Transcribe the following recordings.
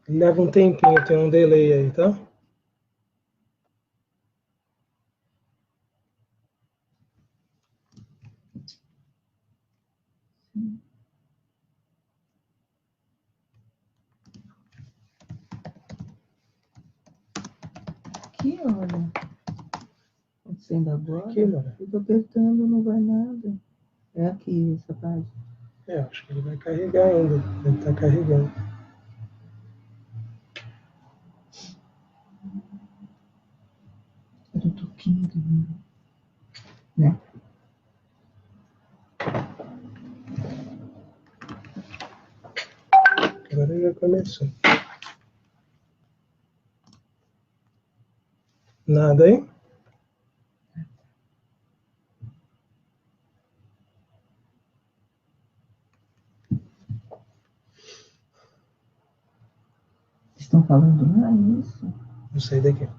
Leva um tempinho, tem um delay aí, tá? Aqui, olha. Acontecendo agora. Aqui, mano. Eu tô apertando, não vai nada. É aqui, essa página. Acho que ele vai carregar ainda. Ele tá carregando. Eu tô toquinho também. Né? Agora já começou. Nada aí? Estão falando lá isso? Vou sair daqui.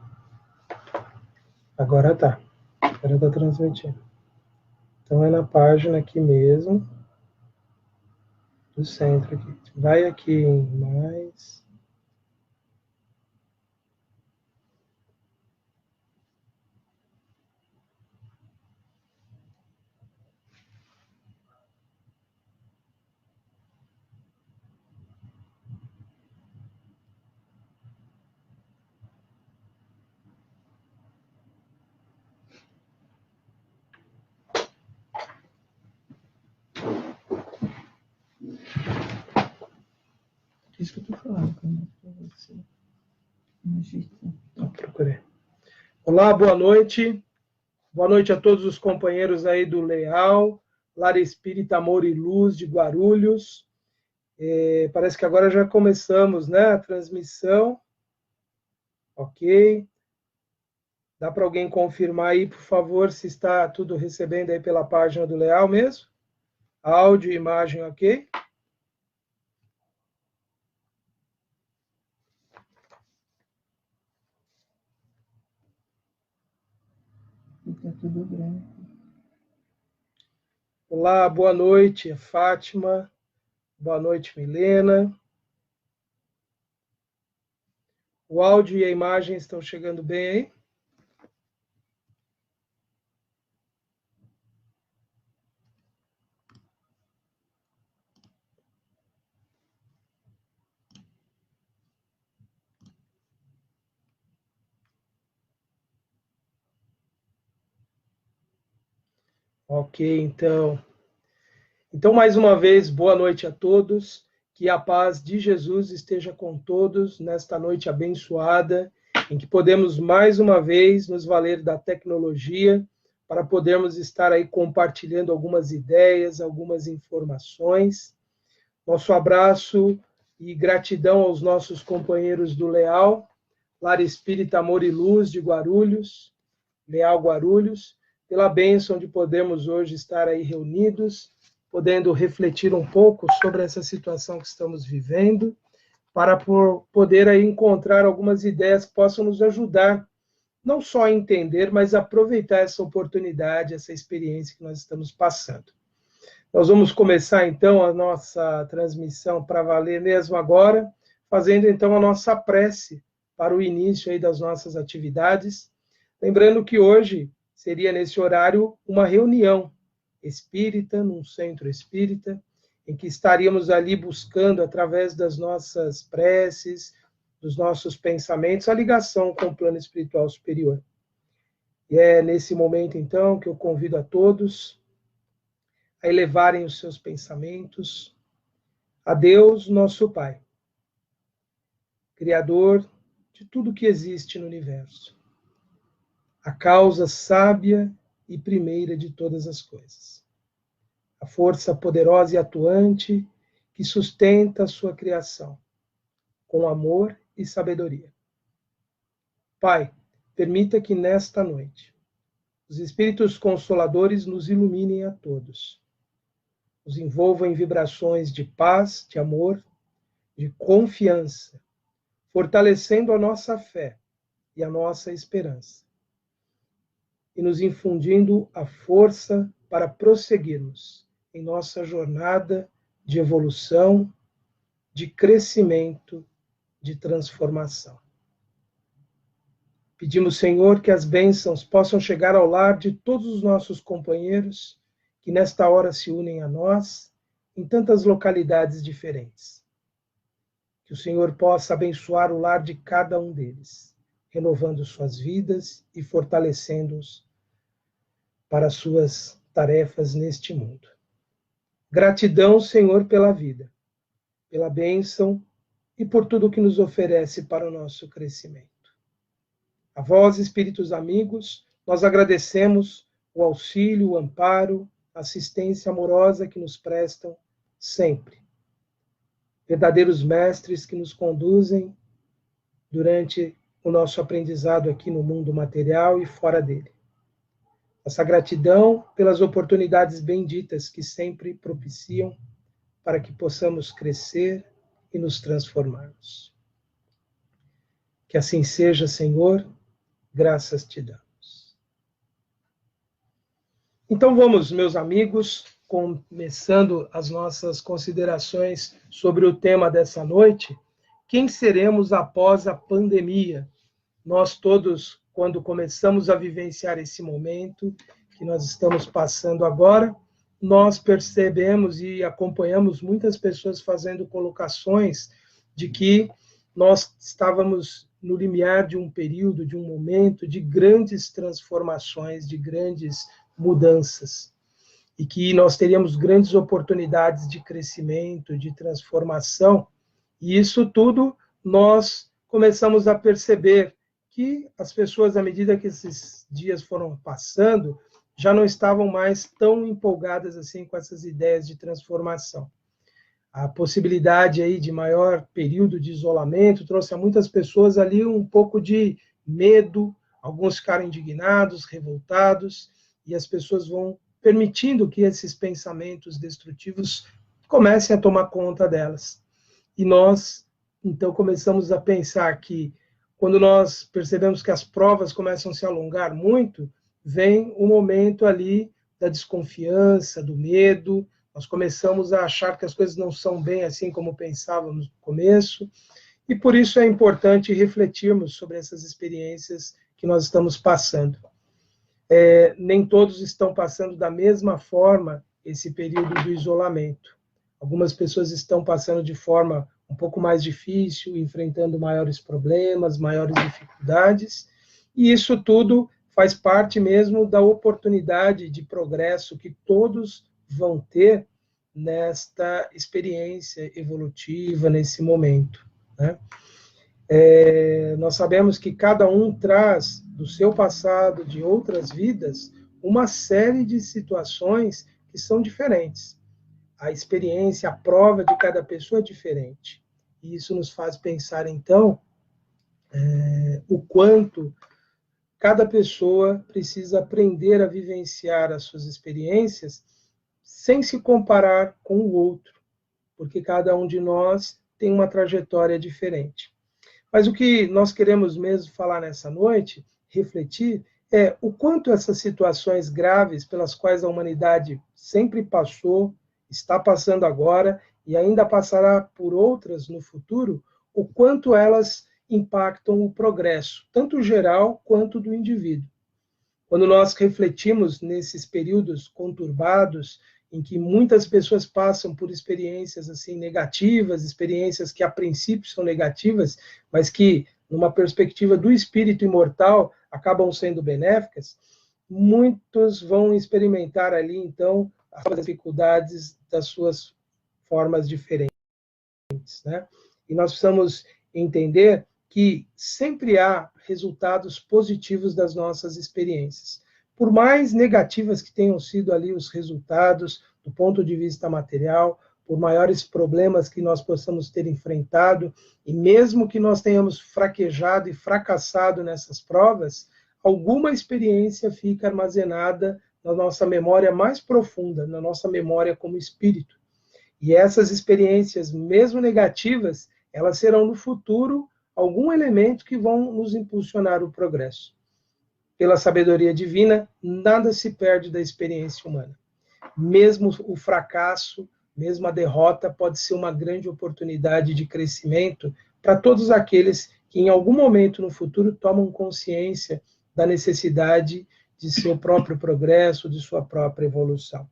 Agora tá. Agora tá transmitindo. Então é na página aqui mesmo. Do centro aqui. Vai aqui em mais. Isso que eu tô falando, pra você. Procurei. Olá, boa noite. Boa noite a todos os companheiros aí do Leal, Lar Espírita Amor e Luz de Guarulhos. Parece que agora já começamos, né, a transmissão. Ok. Dá para alguém confirmar aí, por favor, se está tudo recebendo aí pela página do Leal mesmo? Áudio e imagem, ok? Fica tudo branco. Olá, boa noite, Fátima. Boa noite, Milena. O áudio e a imagem estão chegando bem aí? Ok, então. Então, mais uma vez, boa noite a todos. Que a paz de Jesus esteja com todos nesta noite abençoada, em que podemos mais uma vez nos valer da tecnologia para podermos estar aí compartilhando algumas ideias, algumas informações. Nosso abraço e gratidão aos nossos companheiros do Leal, Lar Espírita Amor e Luz de Guarulhos, Leal Guarulhos, pela bênção de podermos hoje estar aí reunidos, podendo refletir um pouco sobre essa situação que estamos vivendo, para poder aí encontrar algumas ideias que possam nos ajudar, não só a entender, mas a aproveitar essa oportunidade, essa experiência que nós estamos passando. Nós vamos começar então a nossa transmissão para valer mesmo agora, fazendo então a nossa prece para o início aí das nossas atividades. Lembrando que hoje seria nesse horário uma reunião espírita, num centro espírita, em que estaríamos ali buscando, através das nossas preces, dos nossos pensamentos, a ligação com o plano espiritual superior. E é nesse momento, então, que eu convido a todos a elevarem os seus pensamentos a Deus, nosso Pai, Criador de tudo que existe no universo, a causa sábia e primeira de todas as coisas, a força poderosa e atuante que sustenta a sua criação, com amor e sabedoria. Pai, permita que nesta noite os Espíritos Consoladores nos iluminem a todos, nos envolvam em vibrações de paz, de amor, de confiança, fortalecendo a nossa fé e a nossa esperança, e nos infundindo a força para prosseguirmos em nossa jornada de evolução, de crescimento de transformação. Pedimos, Senhor, que as bênçãos possam chegar ao lar de todos os nossos companheiros que nesta hora se unem a nós em tantas localidades diferentes. Que o Senhor possa abençoar o lar de cada um deles, renovando suas vidas e fortalecendo-os para suas tarefas neste mundo. Gratidão, Senhor, pela vida, pela bênção e por tudo que nos oferece para o nosso crescimento. A vós, espíritos amigos, nós agradecemos o auxílio, o amparo, a assistência amorosa que nos prestam sempre. Verdadeiros mestres que nos conduzem durante o nosso aprendizado aqui no mundo material e fora dele. Nossa gratidão pelas oportunidades benditas que sempre propiciam para que possamos crescer e nos transformarmos. Que assim seja, Senhor, graças te damos. Então vamos, meus amigos, começando as nossas considerações sobre o tema dessa noite. Quem seremos após a pandemia? Nós todos, quando começamos a vivenciar esse momento que nós estamos passando agora, nós percebemos e acompanhamos muitas pessoas fazendo colocações de que nós estávamos no limiar de um período, de um momento de grandes transformações, de grandes mudanças, e que nós teríamos grandes oportunidades de crescimento, de transformação, e isso tudo nós começamos a perceber que as pessoas, à medida que esses dias foram passando, já não estavam mais tão empolgadas assim com essas ideias de transformação. A possibilidade aí de maior período de isolamento trouxe a muitas pessoas ali um pouco de medo, alguns ficaram indignados, revoltados, e as pessoas vão permitindo que esses pensamentos destrutivos comecem a tomar conta delas. E nós, então, começamos a pensar que, quando nós percebemos que as provas começam a se alongar muito, vem o momento ali da desconfiança, do medo. Nós começamos a achar que as coisas não são bem assim como pensávamos no começo, e por isso é importante refletirmos sobre essas experiências que nós estamos passando. Nem todos estão passando da mesma forma esse período do isolamento. Algumas pessoas estão passando de forma um pouco mais difícil, enfrentando maiores problemas, maiores dificuldades, e isso tudo faz parte mesmo da oportunidade de progresso que todos vão ter nesta experiência evolutiva, nesse momento, né? Nós sabemos que cada um traz do seu passado, de outras vidas, uma série de situações que são diferentes. A experiência, a prova de cada pessoa é diferente. E isso nos faz pensar, então, o quanto cada pessoa precisa aprender a vivenciar as suas experiências sem se comparar com o outro, porque cada um de nós tem uma trajetória diferente. Mas o que nós queremos mesmo falar nessa noite, refletir, é o quanto essas situações graves pelas quais a humanidade sempre passou, está passando agora e ainda passará por outras no futuro, o quanto elas impactam o progresso, tanto geral quanto do indivíduo. Quando nós refletimos nesses períodos conturbados, em que muitas pessoas passam por experiências assim negativas, experiências que a princípio são negativas, mas que, numa perspectiva do espírito imortal, acabam sendo benéficas, muitos vão experimentar ali, então, as dificuldades das suas formas diferentes, né? E nós precisamos entender que sempre há resultados positivos das nossas experiências. Por mais negativas que tenham sido ali os resultados, do ponto de vista material, por maiores problemas que nós possamos ter enfrentado, e mesmo que nós tenhamos fraquejado e fracassado nessas provas, alguma experiência fica armazenada na nossa memória mais profunda, na nossa memória como espírito. E essas experiências, mesmo negativas, elas serão no futuro algum elemento que vão nos impulsionar o progresso. Pela sabedoria divina, nada se perde da experiência humana. Mesmo o fracasso, mesmo a derrota, pode ser uma grande oportunidade de crescimento para todos aqueles que em algum momento no futuro tomam consciência da necessidade de seu próprio progresso, de sua própria evolução.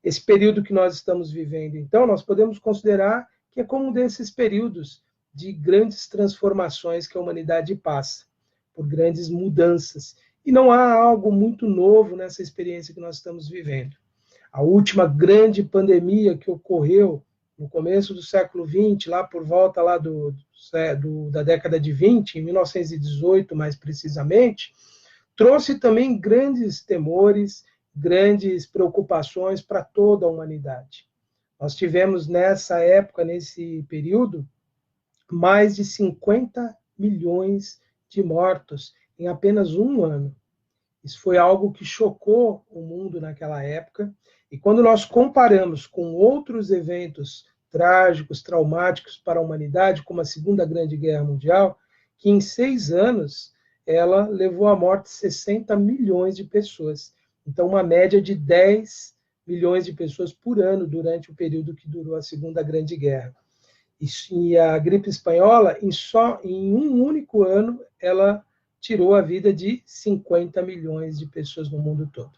Esse período que nós estamos vivendo, então, nós podemos considerar que é como um desses períodos de grandes transformações que a humanidade passa, por grandes mudanças. E não há algo muito novo nessa experiência que nós estamos vivendo. A última grande pandemia que ocorreu no começo do século XX, lá por volta lá da década de 20, em 1918 mais precisamente, trouxe também grandes temores, grandes preocupações para toda a humanidade. Nós tivemos nessa época, nesse período, mais de 50 milhões de mortos em apenas um ano. Isso foi algo que chocou o mundo naquela época. E quando nós comparamos com outros eventos trágicos, traumáticos para a humanidade, como a Segunda Grande Guerra Mundial, que em 6 anos ela levou à morte 60 milhões de pessoas. Então, uma média de 10 milhões de pessoas por ano durante o período que durou a Segunda Grande Guerra. E a gripe espanhola, em um único ano, ela tirou a vida de 50 milhões de pessoas no mundo todo.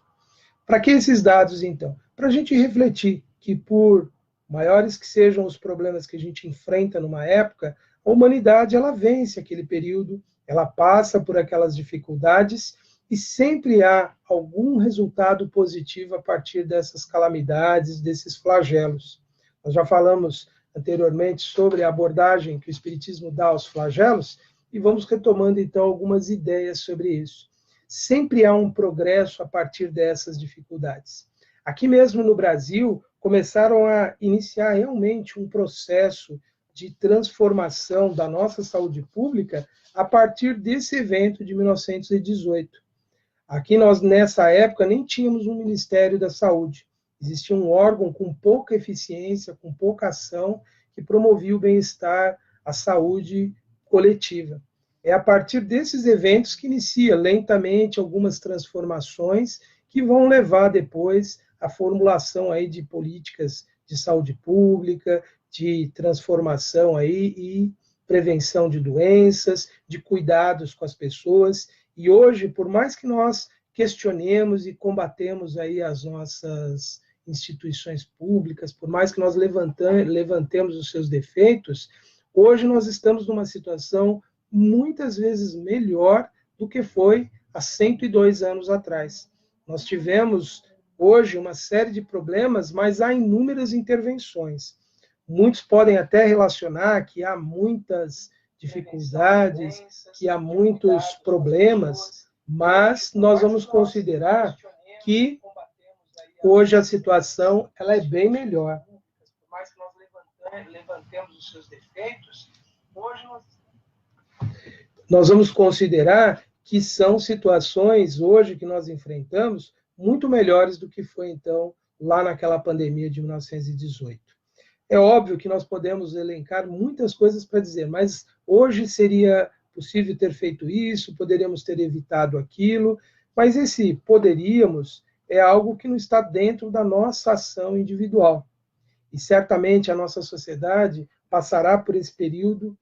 Para que esses dados, então? Para a gente refletir que, por maiores que sejam os problemas que a gente enfrenta numa época, a humanidade ela vence aquele período, ela passa por aquelas dificuldades e sempre há algum resultado positivo a partir dessas calamidades, desses flagelos. Nós já falamos anteriormente sobre a abordagem que o Espiritismo dá aos flagelos, e vamos retomando, então, algumas ideias sobre isso. Sempre há um progresso a partir dessas dificuldades. Aqui mesmo no Brasil, começaram a iniciar realmente um processo de transformação da nossa saúde pública a partir desse evento de 1918. Aqui nós, nessa época, nem tínhamos um Ministério da Saúde. Existia um órgão com pouca eficiência, com pouca ação, que promovia o bem-estar, a saúde coletiva. É a partir desses eventos que inicia lentamente algumas transformações que vão levar depois à formulação aí de políticas de saúde pública, de transformação aí e prevenção de doenças, de cuidados com as pessoas. E hoje, por mais que nós questionemos e combatemos aí as nossas instituições públicas, por mais que nós levantemos os seus defeitos, hoje nós estamos numa situação muitas vezes melhor do que foi há 102 anos atrás. Nós tivemos hoje uma série de problemas, mas há inúmeras intervenções. Muitos podem até relacionar que há muitas dificuldades, que há muitos problemas, mas nós vamos considerar que hoje a situação ela é bem melhor. Por mais que nós levantemos os seus defeitos, hoje nós vamos considerar que são situações hoje que nós enfrentamos muito melhores do que foi, então, lá naquela pandemia de 1918. É óbvio que nós podemos elencar muitas coisas para dizer, mas hoje seria possível ter feito isso, poderíamos ter evitado aquilo, mas esse poderíamos é algo que não está dentro da nossa ação individual. E certamente a nossa sociedade passará por esse período,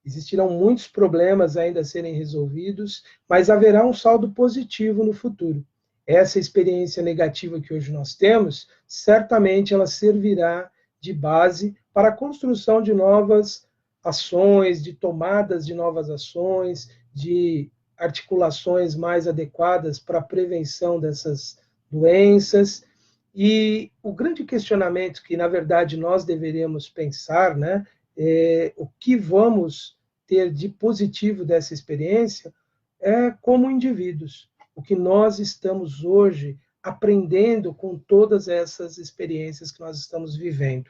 existirão muitos problemas ainda a serem resolvidos, mas haverá um saldo positivo no futuro. Essa experiência negativa que hoje nós temos, certamente ela servirá de base para a construção de novas ações, de tomadas de novas ações, de articulações mais adequadas para a prevenção dessas doenças. E o grande questionamento que, na verdade, nós deveríamos pensar, né, é o que vamos ter de positivo dessa experiência é como indivíduos. O que nós estamos hoje aprendendo com todas essas experiências que nós estamos vivendo.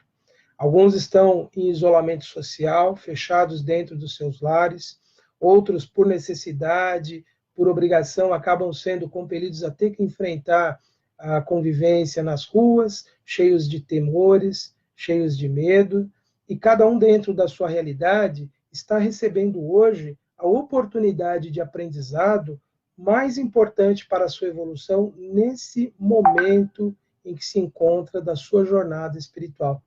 Alguns estão em isolamento social, fechados dentro dos seus lares, outros, por necessidade, por obrigação, acabam sendo compelidos a ter que enfrentar a convivência nas ruas, cheios de temores, cheios de medo, e cada um dentro da sua realidade está recebendo hoje a oportunidade de aprendizado mais importante para a sua evolução nesse momento em que se encontra da sua jornada espiritual.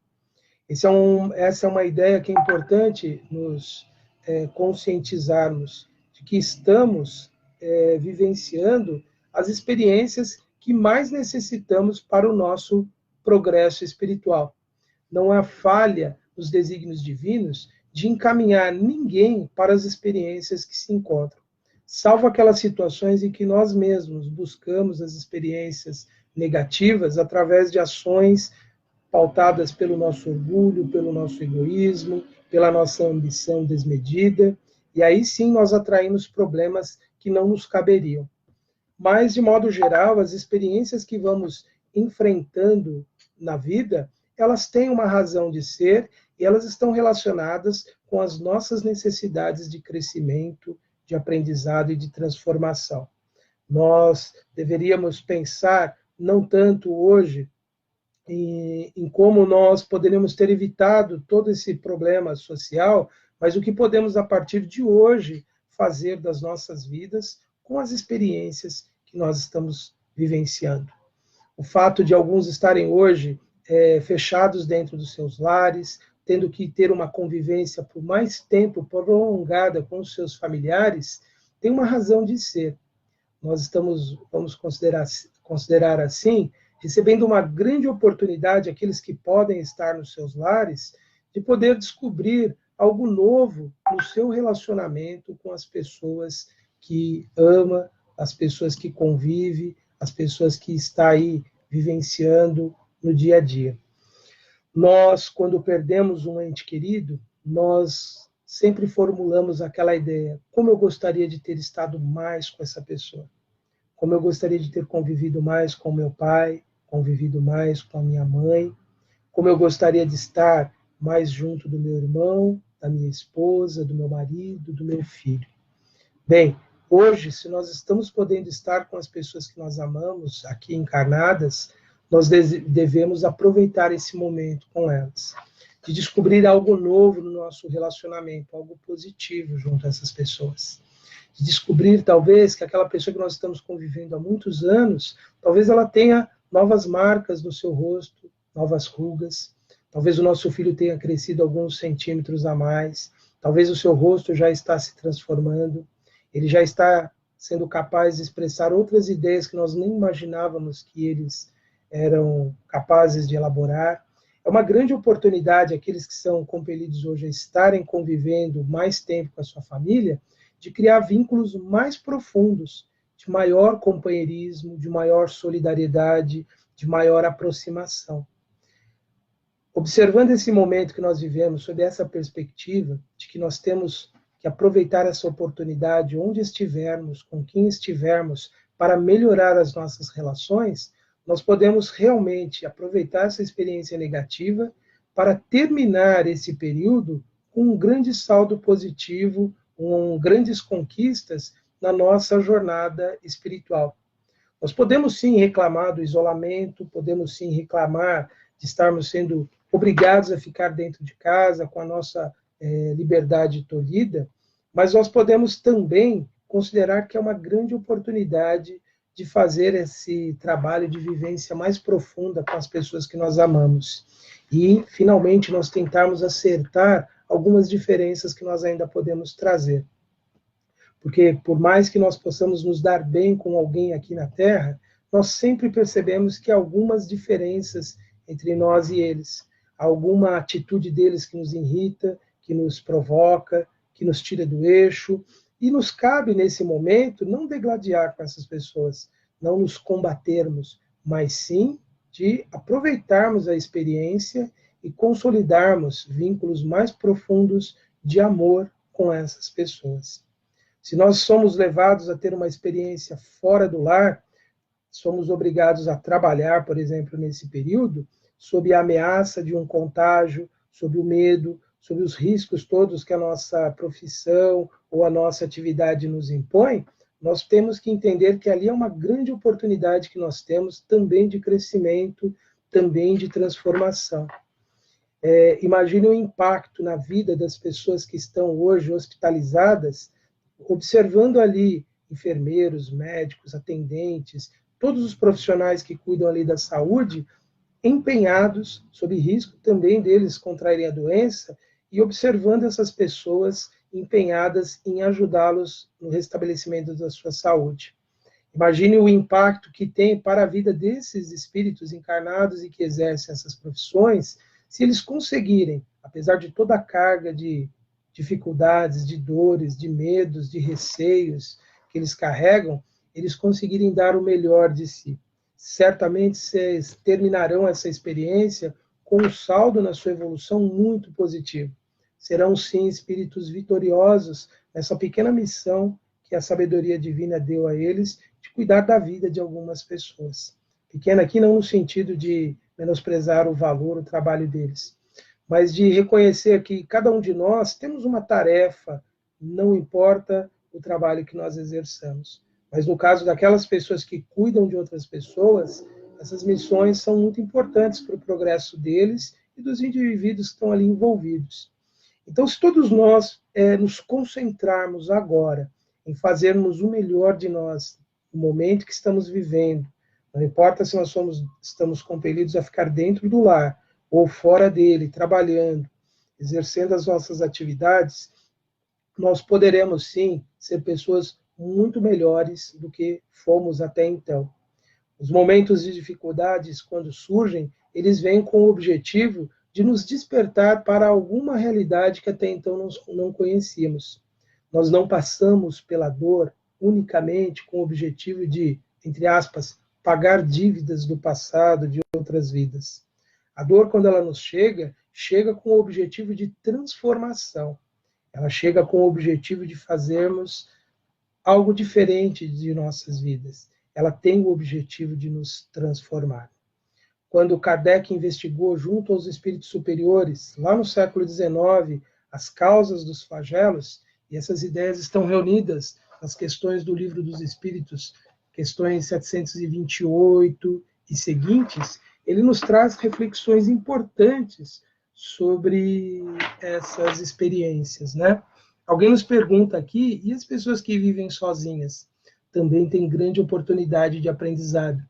Essa é uma ideia que é importante nos conscientizarmos de que estamos vivenciando as experiências que mais necessitamos para o nosso progresso espiritual. Não há falha nos desígnios divinos de encaminhar ninguém para as experiências que se encontram, salvo aquelas situações em que nós mesmos buscamos as experiências negativas através de ações pautadas pelo nosso orgulho, pelo nosso egoísmo, pela nossa ambição desmedida, e aí sim nós atraímos problemas que não nos caberiam. Mas, de modo geral, as experiências que vamos enfrentando na vida, elas têm uma razão de ser e elas estão relacionadas com as nossas necessidades de crescimento, de aprendizado e de transformação. Nós deveríamos pensar não tanto hoje em como nós poderíamos ter evitado todo esse problema social, mas o que podemos, a partir de hoje, fazer das nossas vidas com as experiências que nós estamos vivenciando. O fato de alguns estarem hoje fechados dentro dos seus lares, tendo que ter uma convivência por mais tempo prolongada com os seus familiares, tem uma razão de ser. Nós estamos, vamos considerar assim, recebendo uma grande oportunidade, aqueles que podem estar nos seus lares, de poder descobrir algo novo no seu relacionamento com as pessoas que ama, as pessoas que convive, as pessoas que está aí vivenciando no dia a dia. Nós, quando perdemos um ente querido, nós sempre formulamos aquela ideia: como eu gostaria de ter estado mais com essa pessoa, como eu gostaria de ter convivido mais com meu pai, convivido mais com a minha mãe, como eu gostaria de estar mais junto do meu irmão, da minha esposa, do meu marido, do meu filho. Bem, hoje, se nós estamos podendo estar com as pessoas que nós amamos aqui encarnadas, nós devemos aproveitar esse momento com elas, de descobrir algo novo no nosso relacionamento, algo positivo junto a essas pessoas. De descobrir, talvez, que aquela pessoa que nós estamos convivendo há muitos anos, talvez ela tenha novas marcas no seu rosto, novas rugas, talvez o nosso filho tenha crescido alguns centímetros a mais, talvez o seu rosto já está se transformando, ele já está sendo capaz de expressar outras ideias que nós nem imaginávamos que eles eram capazes de elaborar. É uma grande oportunidade aqueles que são compelidos hoje a estarem convivendo mais tempo com a sua família, de criar vínculos mais profundos, de maior companheirismo, de maior solidariedade, de maior aproximação. Observando esse momento que nós vivemos, sob essa perspectiva de que nós temos que aproveitar essa oportunidade onde estivermos, com quem estivermos, para melhorar as nossas relações, nós podemos realmente aproveitar essa experiência negativa para terminar esse período com um grande saldo positivo, com grandes conquistas na nossa jornada espiritual. Nós podemos sim reclamar do isolamento, podemos sim reclamar de estarmos sendo obrigados a ficar dentro de casa com a nossa liberdade tolhida, mas nós podemos também considerar que é uma grande oportunidade de fazer esse trabalho de vivência mais profunda com as pessoas que nós amamos. E, finalmente, nós tentarmos acertar algumas diferenças que nós ainda podemos trazer. Porque, por mais que nós possamos nos dar bem com alguém aqui na Terra, nós sempre percebemos que há algumas diferenças entre nós e eles. Há alguma atitude deles que nos irrita, que nos provoca, que nos tira do eixo, e nos cabe, nesse momento, não degladiar com essas pessoas, não nos combatermos, mas sim de aproveitarmos a experiência e consolidarmos vínculos mais profundos de amor com essas pessoas. Se nós somos levados a ter uma experiência fora do lar, somos obrigados a trabalhar, por exemplo, nesse período, sob a ameaça de um contágio, sob o medo, sob os riscos todos que a nossa profissão ou a nossa atividade nos impõe, nós temos que entender que ali é uma grande oportunidade que nós temos também de crescimento, também de transformação. Imagine o impacto na vida das pessoas que estão hoje hospitalizadas, observando ali enfermeiros, médicos, atendentes, todos os profissionais que cuidam ali da saúde, empenhados, sob risco também deles contraírem a doença, e observando essas pessoas empenhadas em ajudá-los no restabelecimento da sua saúde. Imagine o impacto que tem para a vida desses espíritos encarnados e que exercem essas profissões, se eles conseguirem, apesar de toda a carga de dificuldades, de dores, de medos, de receios que eles carregam, eles conseguirem dar o melhor de si. Certamente vocês terminarão essa experiência com um saldo na sua evolução muito positivo. Serão, sim, espíritos vitoriosos nessa pequena missão que a sabedoria divina deu a eles, de cuidar da vida de algumas pessoas. Pequena aqui não no sentido de menosprezar o valor, o trabalho deles, mas de reconhecer que cada um de nós temos uma tarefa, não importa o trabalho que nós exerçamos. Mas no caso daquelas pessoas que cuidam de outras pessoas, essas missões são muito importantes para o progresso deles e dos indivíduos que estão ali envolvidos. Então, se todos nós nos concentrarmos agora em fazermos o melhor de nós no momento que estamos vivendo, não importa se nós estamos compelidos a ficar dentro do lar ou fora dele, trabalhando, exercendo as nossas atividades, nós poderemos, sim, ser pessoas muito melhores do que fomos até então. Os momentos de dificuldades, quando surgem, eles vêm com o objetivo de nos despertar para alguma realidade que até então nós não conhecíamos. Nós não passamos pela dor unicamente com o objetivo de, entre aspas, pagar dívidas do passado, de outras vidas. A dor, quando ela nos chega com o objetivo de transformação. Ela chega com o objetivo de fazermos algo diferente de nossas vidas. Ela tem o objetivo de nos transformar. Quando Kardec investigou junto aos espíritos superiores, lá no século XIX, as causas dos flagelos, e essas ideias estão reunidas nas questões do Livro dos Espíritos, questões 728 e seguintes, ele nos traz reflexões importantes sobre essas experiências, né? Alguém nos pergunta aqui, e as pessoas que vivem sozinhas? Também têm grande oportunidade de aprendizado,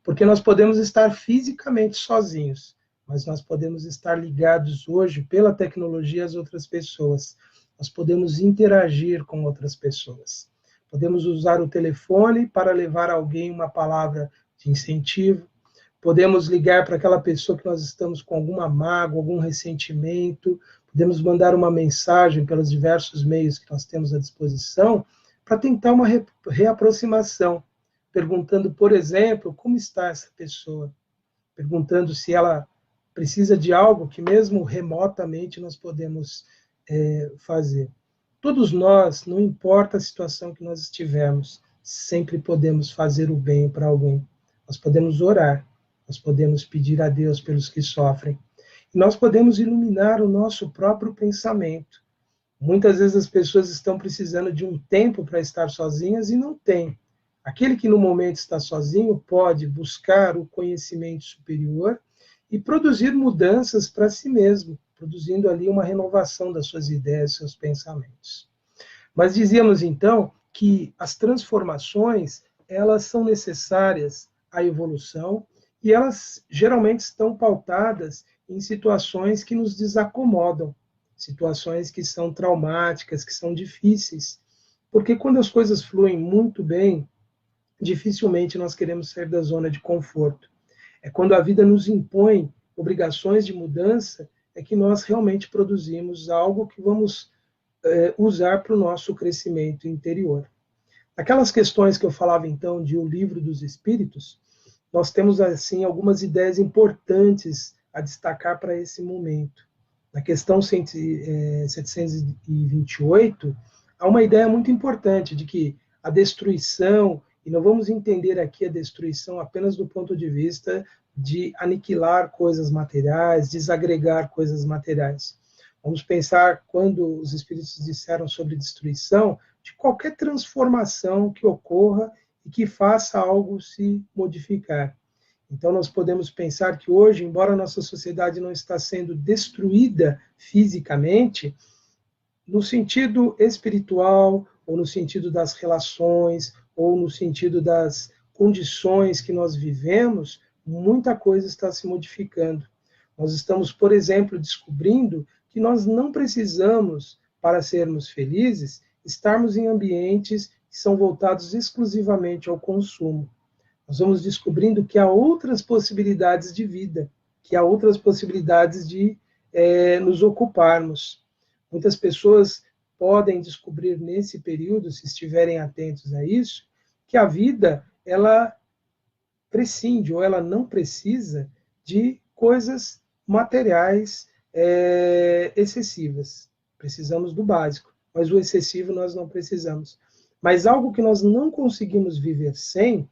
porque nós podemos estar fisicamente sozinhos, mas nós podemos estar ligados hoje pela tecnologia às outras pessoas. Nós podemos interagir com outras pessoas. Podemos usar o telefone para levar a alguém uma palavra de incentivo. Podemos ligar para aquela pessoa que nós estamos com alguma mágoa, algum ressentimento. Podemos mandar uma mensagem pelos diversos meios que nós temos à disposição para tentar uma reaproximação, perguntando, por exemplo, como está essa pessoa, perguntando se ela precisa de algo que mesmo remotamente nós podemos fazer. Todos nós, não importa a situação que nós estivermos, sempre podemos fazer o bem para alguém. Nós podemos orar, nós podemos pedir a Deus pelos que sofrem. E nós podemos iluminar o nosso próprio pensamento. Muitas vezes as pessoas estão precisando de um tempo para estar sozinhas e não têm. Aquele que no momento está sozinho pode buscar o conhecimento superior e produzir mudanças para si mesmo, produzindo ali uma renovação das suas ideias, seus pensamentos. Mas dizíamos então que as transformações, elas são necessárias à evolução e elas geralmente estão pautadas em situações que nos desacomodam, situações que são traumáticas, que são difíceis. Porque quando as coisas fluem muito bem, dificilmente nós queremos sair da zona de conforto. É quando a vida nos impõe obrigações de mudança, é que nós realmente produzimos algo que vamos usar para o nosso crescimento interior. Aquelas questões que eu falava então de O Livro dos Espíritos, nós temos assim algumas ideias importantes a destacar para esse momento. Na questão 728, há uma ideia muito importante de que a destruição, e não vamos entender aqui a destruição apenas do ponto de vista de aniquilar coisas materiais, desagregar coisas materiais. Vamos pensar, quando os espíritos disseram sobre destruição, de qualquer transformação que ocorra e que faça algo se modificar. Então, nós podemos pensar que hoje, embora a nossa sociedade não está sendo destruída fisicamente, no sentido espiritual, ou no sentido das relações, ou no sentido das condições que nós vivemos, muita coisa está se modificando. Nós estamos, por exemplo, descobrindo que nós não precisamos, para sermos felizes, estarmos em ambientes que são voltados exclusivamente ao consumo. Nós vamos descobrindo que há outras possibilidades de vida, que há outras possibilidades de nos ocuparmos. Muitas pessoas podem descobrir nesse período, se estiverem atentos a isso, que a vida, ela prescinde ou ela não precisa de coisas materiais excessivas. Precisamos do básico, mas o excessivo nós não precisamos. Mas algo que nós não conseguimos viver sem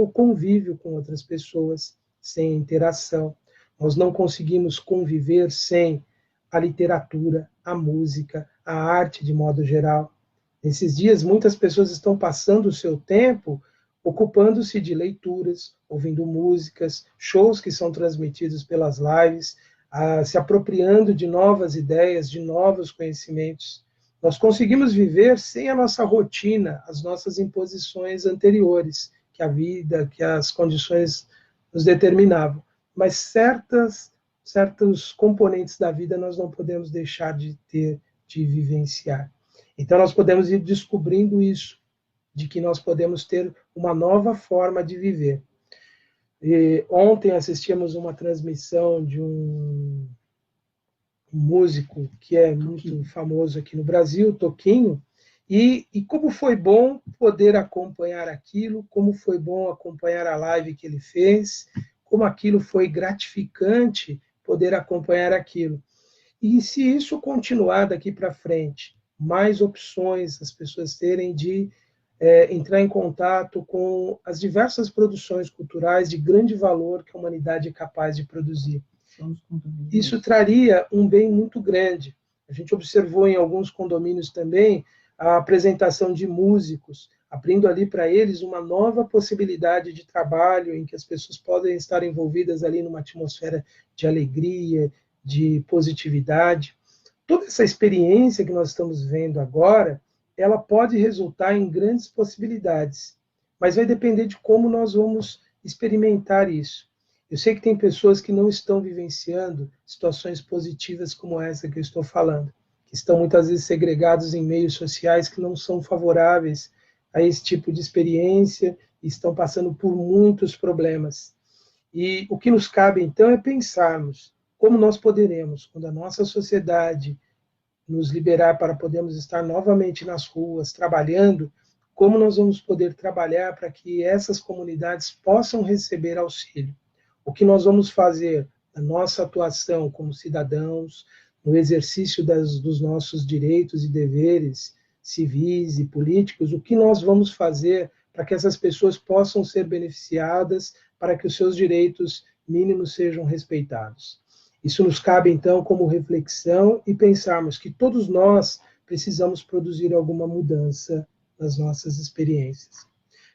o convívio com outras pessoas, sem a interação. Nós não conseguimos conviver sem a literatura, a música, a arte de modo geral. Nesses dias, muitas pessoas estão passando o seu tempo ocupando-se de leituras, ouvindo músicas, shows que são transmitidos pelas lives, se apropriando de novas ideias, de novos conhecimentos. Nós conseguimos viver sem a nossa rotina, as nossas imposições anteriores, que a vida, que as condições nos determinavam. Mas certos componentes da vida nós não podemos deixar de vivenciar. Então nós podemos ir descobrindo isso, de que nós podemos ter uma nova forma de viver. E ontem assistimos uma transmissão de um músico que é muito famoso aqui no Brasil, Toquinho, e como foi bom poder acompanhar aquilo, como foi bom acompanhar a live que ele fez, como aquilo foi gratificante poder acompanhar aquilo. E se isso continuar daqui para frente, mais opções as pessoas terem de entrar em contato com as diversas produções culturais de grande valor que a humanidade é capaz de produzir. Isso traria um bem muito grande. A gente observou em alguns condomínios também a apresentação de músicos, abrindo ali para eles uma nova possibilidade de trabalho, em que as pessoas podem estar envolvidas ali numa atmosfera de alegria, de positividade. Toda essa experiência que nós estamos vendo agora, ela pode resultar em grandes possibilidades, mas vai depender de como nós vamos experimentar isso. Eu sei que tem pessoas que não estão vivenciando situações positivas como essa que eu estou falando, que estão muitas vezes segregados em meios sociais que não são favoráveis a esse tipo de experiência e estão passando por muitos problemas. E o que nos cabe, então, é pensarmos como nós poderemos, quando a nossa sociedade nos liberar para podermos estar novamente nas ruas, trabalhando, como nós vamos poder trabalhar para que essas comunidades possam receber auxílio. O que nós vamos fazer na nossa atuação como cidadãos, no exercício dos nossos direitos e deveres civis e políticos, o que nós vamos fazer para que essas pessoas possam ser beneficiadas, para que os seus direitos mínimos sejam respeitados. Isso nos cabe, então, como reflexão e pensarmos que todos nós precisamos produzir alguma mudança nas nossas experiências.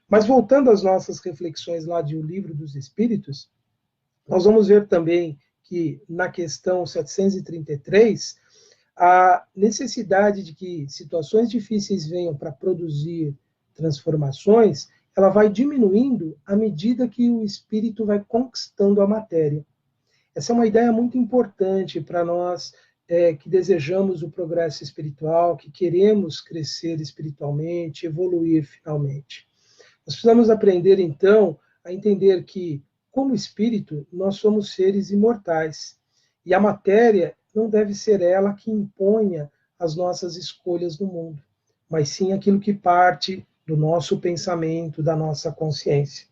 Mas voltando às nossas reflexões lá de O Livro dos Espíritos, nós vamos ver também que na questão 733, a necessidade de que situações difíceis venham para produzir transformações, ela vai diminuindo à medida que o espírito vai conquistando a matéria. Essa é uma ideia muito importante para nós que desejamos o progresso espiritual, que queremos crescer espiritualmente, evoluir finalmente. Nós precisamos aprender, então, a entender que, como espírito, nós somos seres imortais. E a matéria não deve ser ela que imponha as nossas escolhas no mundo, mas sim aquilo que parte do nosso pensamento, da nossa consciência.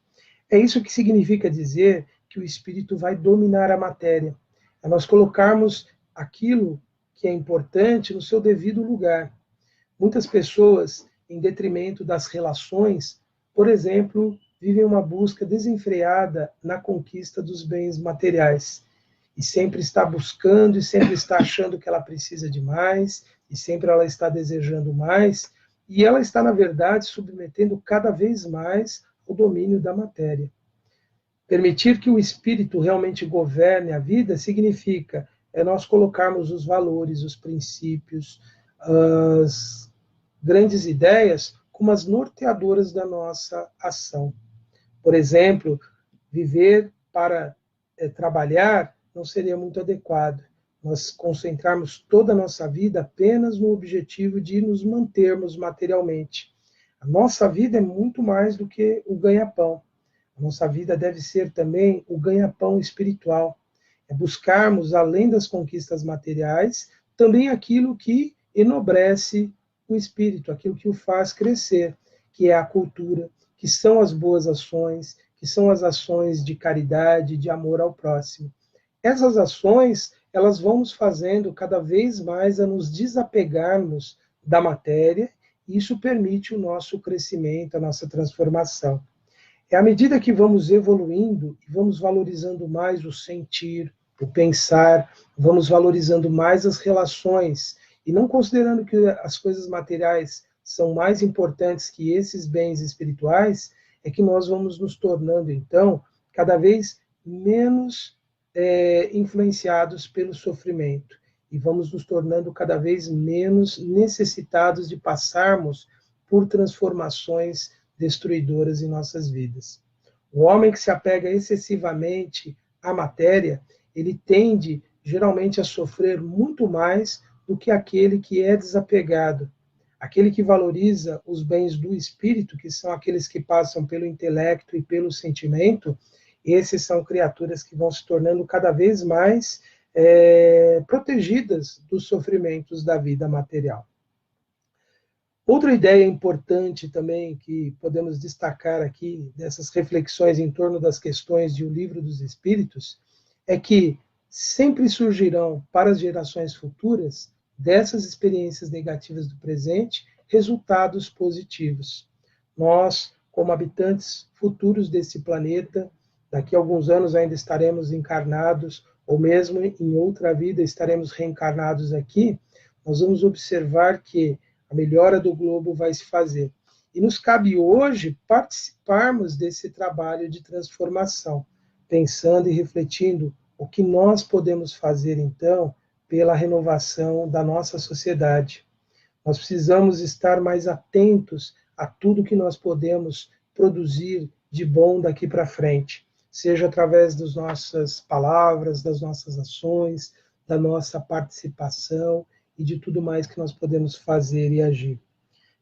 É isso que significa dizer que o espírito vai dominar a matéria. É nós colocarmos aquilo que é importante no seu devido lugar. Muitas pessoas, em detrimento das relações, por exemplo, vivem uma busca desenfreada na conquista dos bens materiais. E sempre está buscando, e sempre está achando que ela precisa de mais, e sempre ela está desejando mais, e ela está, na verdade, submetendo cada vez mais ao domínio da matéria. Permitir que o espírito realmente governe a vida significa nós colocarmos os valores, os princípios, as grandes ideias como as norteadoras da nossa ação. Por exemplo, viver para trabalhar não seria muito adequado, nós concentrarmos toda a nossa vida apenas no objetivo de nos mantermos materialmente. A nossa vida é muito mais do que o ganha-pão. A nossa vida deve ser também o ganha-pão espiritual. É buscarmos, além das conquistas materiais, também aquilo que enobrece o espírito, aquilo que o faz crescer, que é a cultura, que são as boas ações, que são as ações de caridade, de amor ao próximo. Essas ações, elas vão nos fazendo cada vez mais a nos desapegarmos da matéria, e isso permite o nosso crescimento, a nossa transformação. É à medida que vamos evoluindo e vamos valorizando mais o sentir, o pensar, vamos valorizando mais as relações, e não considerando que as coisas materiais são mais importantes que esses bens espirituais, é que nós vamos nos tornando, então, cada vez menos influenciados pelo sofrimento, e vamos nos tornando cada vez menos necessitados de passarmos por transformações destruidoras em nossas vidas. O homem que se apega excessivamente à matéria, ele tende geralmente a sofrer muito mais do que aquele que é desapegado. Aquele que valoriza os bens do espírito, que são aqueles que passam pelo intelecto e pelo sentimento, esses são criaturas que vão se tornando cada vez mais protegidas dos sofrimentos da vida material. Outra ideia importante também que podemos destacar aqui dessas reflexões em torno das questões de O Livro dos Espíritos é que sempre surgirão para as gerações futuras dessas experiências negativas do presente resultados positivos. Nós, como habitantes futuros desse planeta, daqui a alguns anos ainda estaremos encarnados, ou mesmo em outra vida estaremos reencarnados aqui, nós vamos observar que a melhora do globo vai se fazer. E nos cabe hoje participarmos desse trabalho de transformação, pensando e refletindo o que nós podemos fazer, então, pela renovação da nossa sociedade. Nós precisamos estar mais atentos a tudo que nós podemos produzir de bom daqui para frente, seja através das nossas palavras, das nossas ações, da nossa participação e de tudo mais que nós podemos fazer e agir.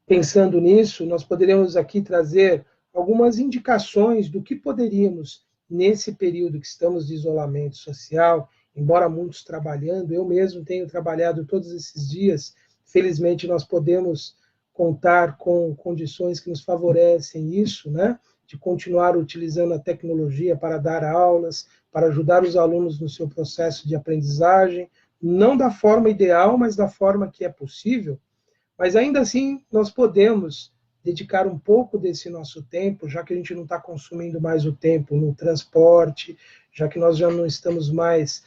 Pensando nisso, nós poderíamos aqui trazer algumas indicações do que poderíamos, nesse período que estamos de isolamento social, embora muitos trabalhando, eu mesmo tenho trabalhado todos esses dias, felizmente nós podemos contar com condições que nos favorecem isso, né? De continuar utilizando a tecnologia para dar aulas, para ajudar os alunos no seu processo de aprendizagem, não da forma ideal, mas da forma que é possível, mas ainda assim nós podemos dedicar um pouco desse nosso tempo, já que a gente não está consumindo mais o tempo no transporte, já que nós já não estamos mais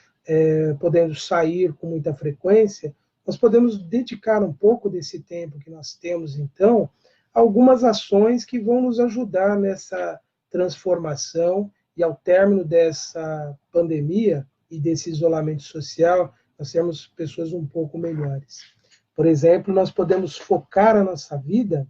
podendo sair com muita frequência, nós podemos dedicar um pouco desse tempo que nós temos, então, a algumas ações que vão nos ajudar nessa transformação e ao término dessa pandemia e desse isolamento social, nós sermos pessoas um pouco melhores. Por exemplo, nós podemos focar a nossa vida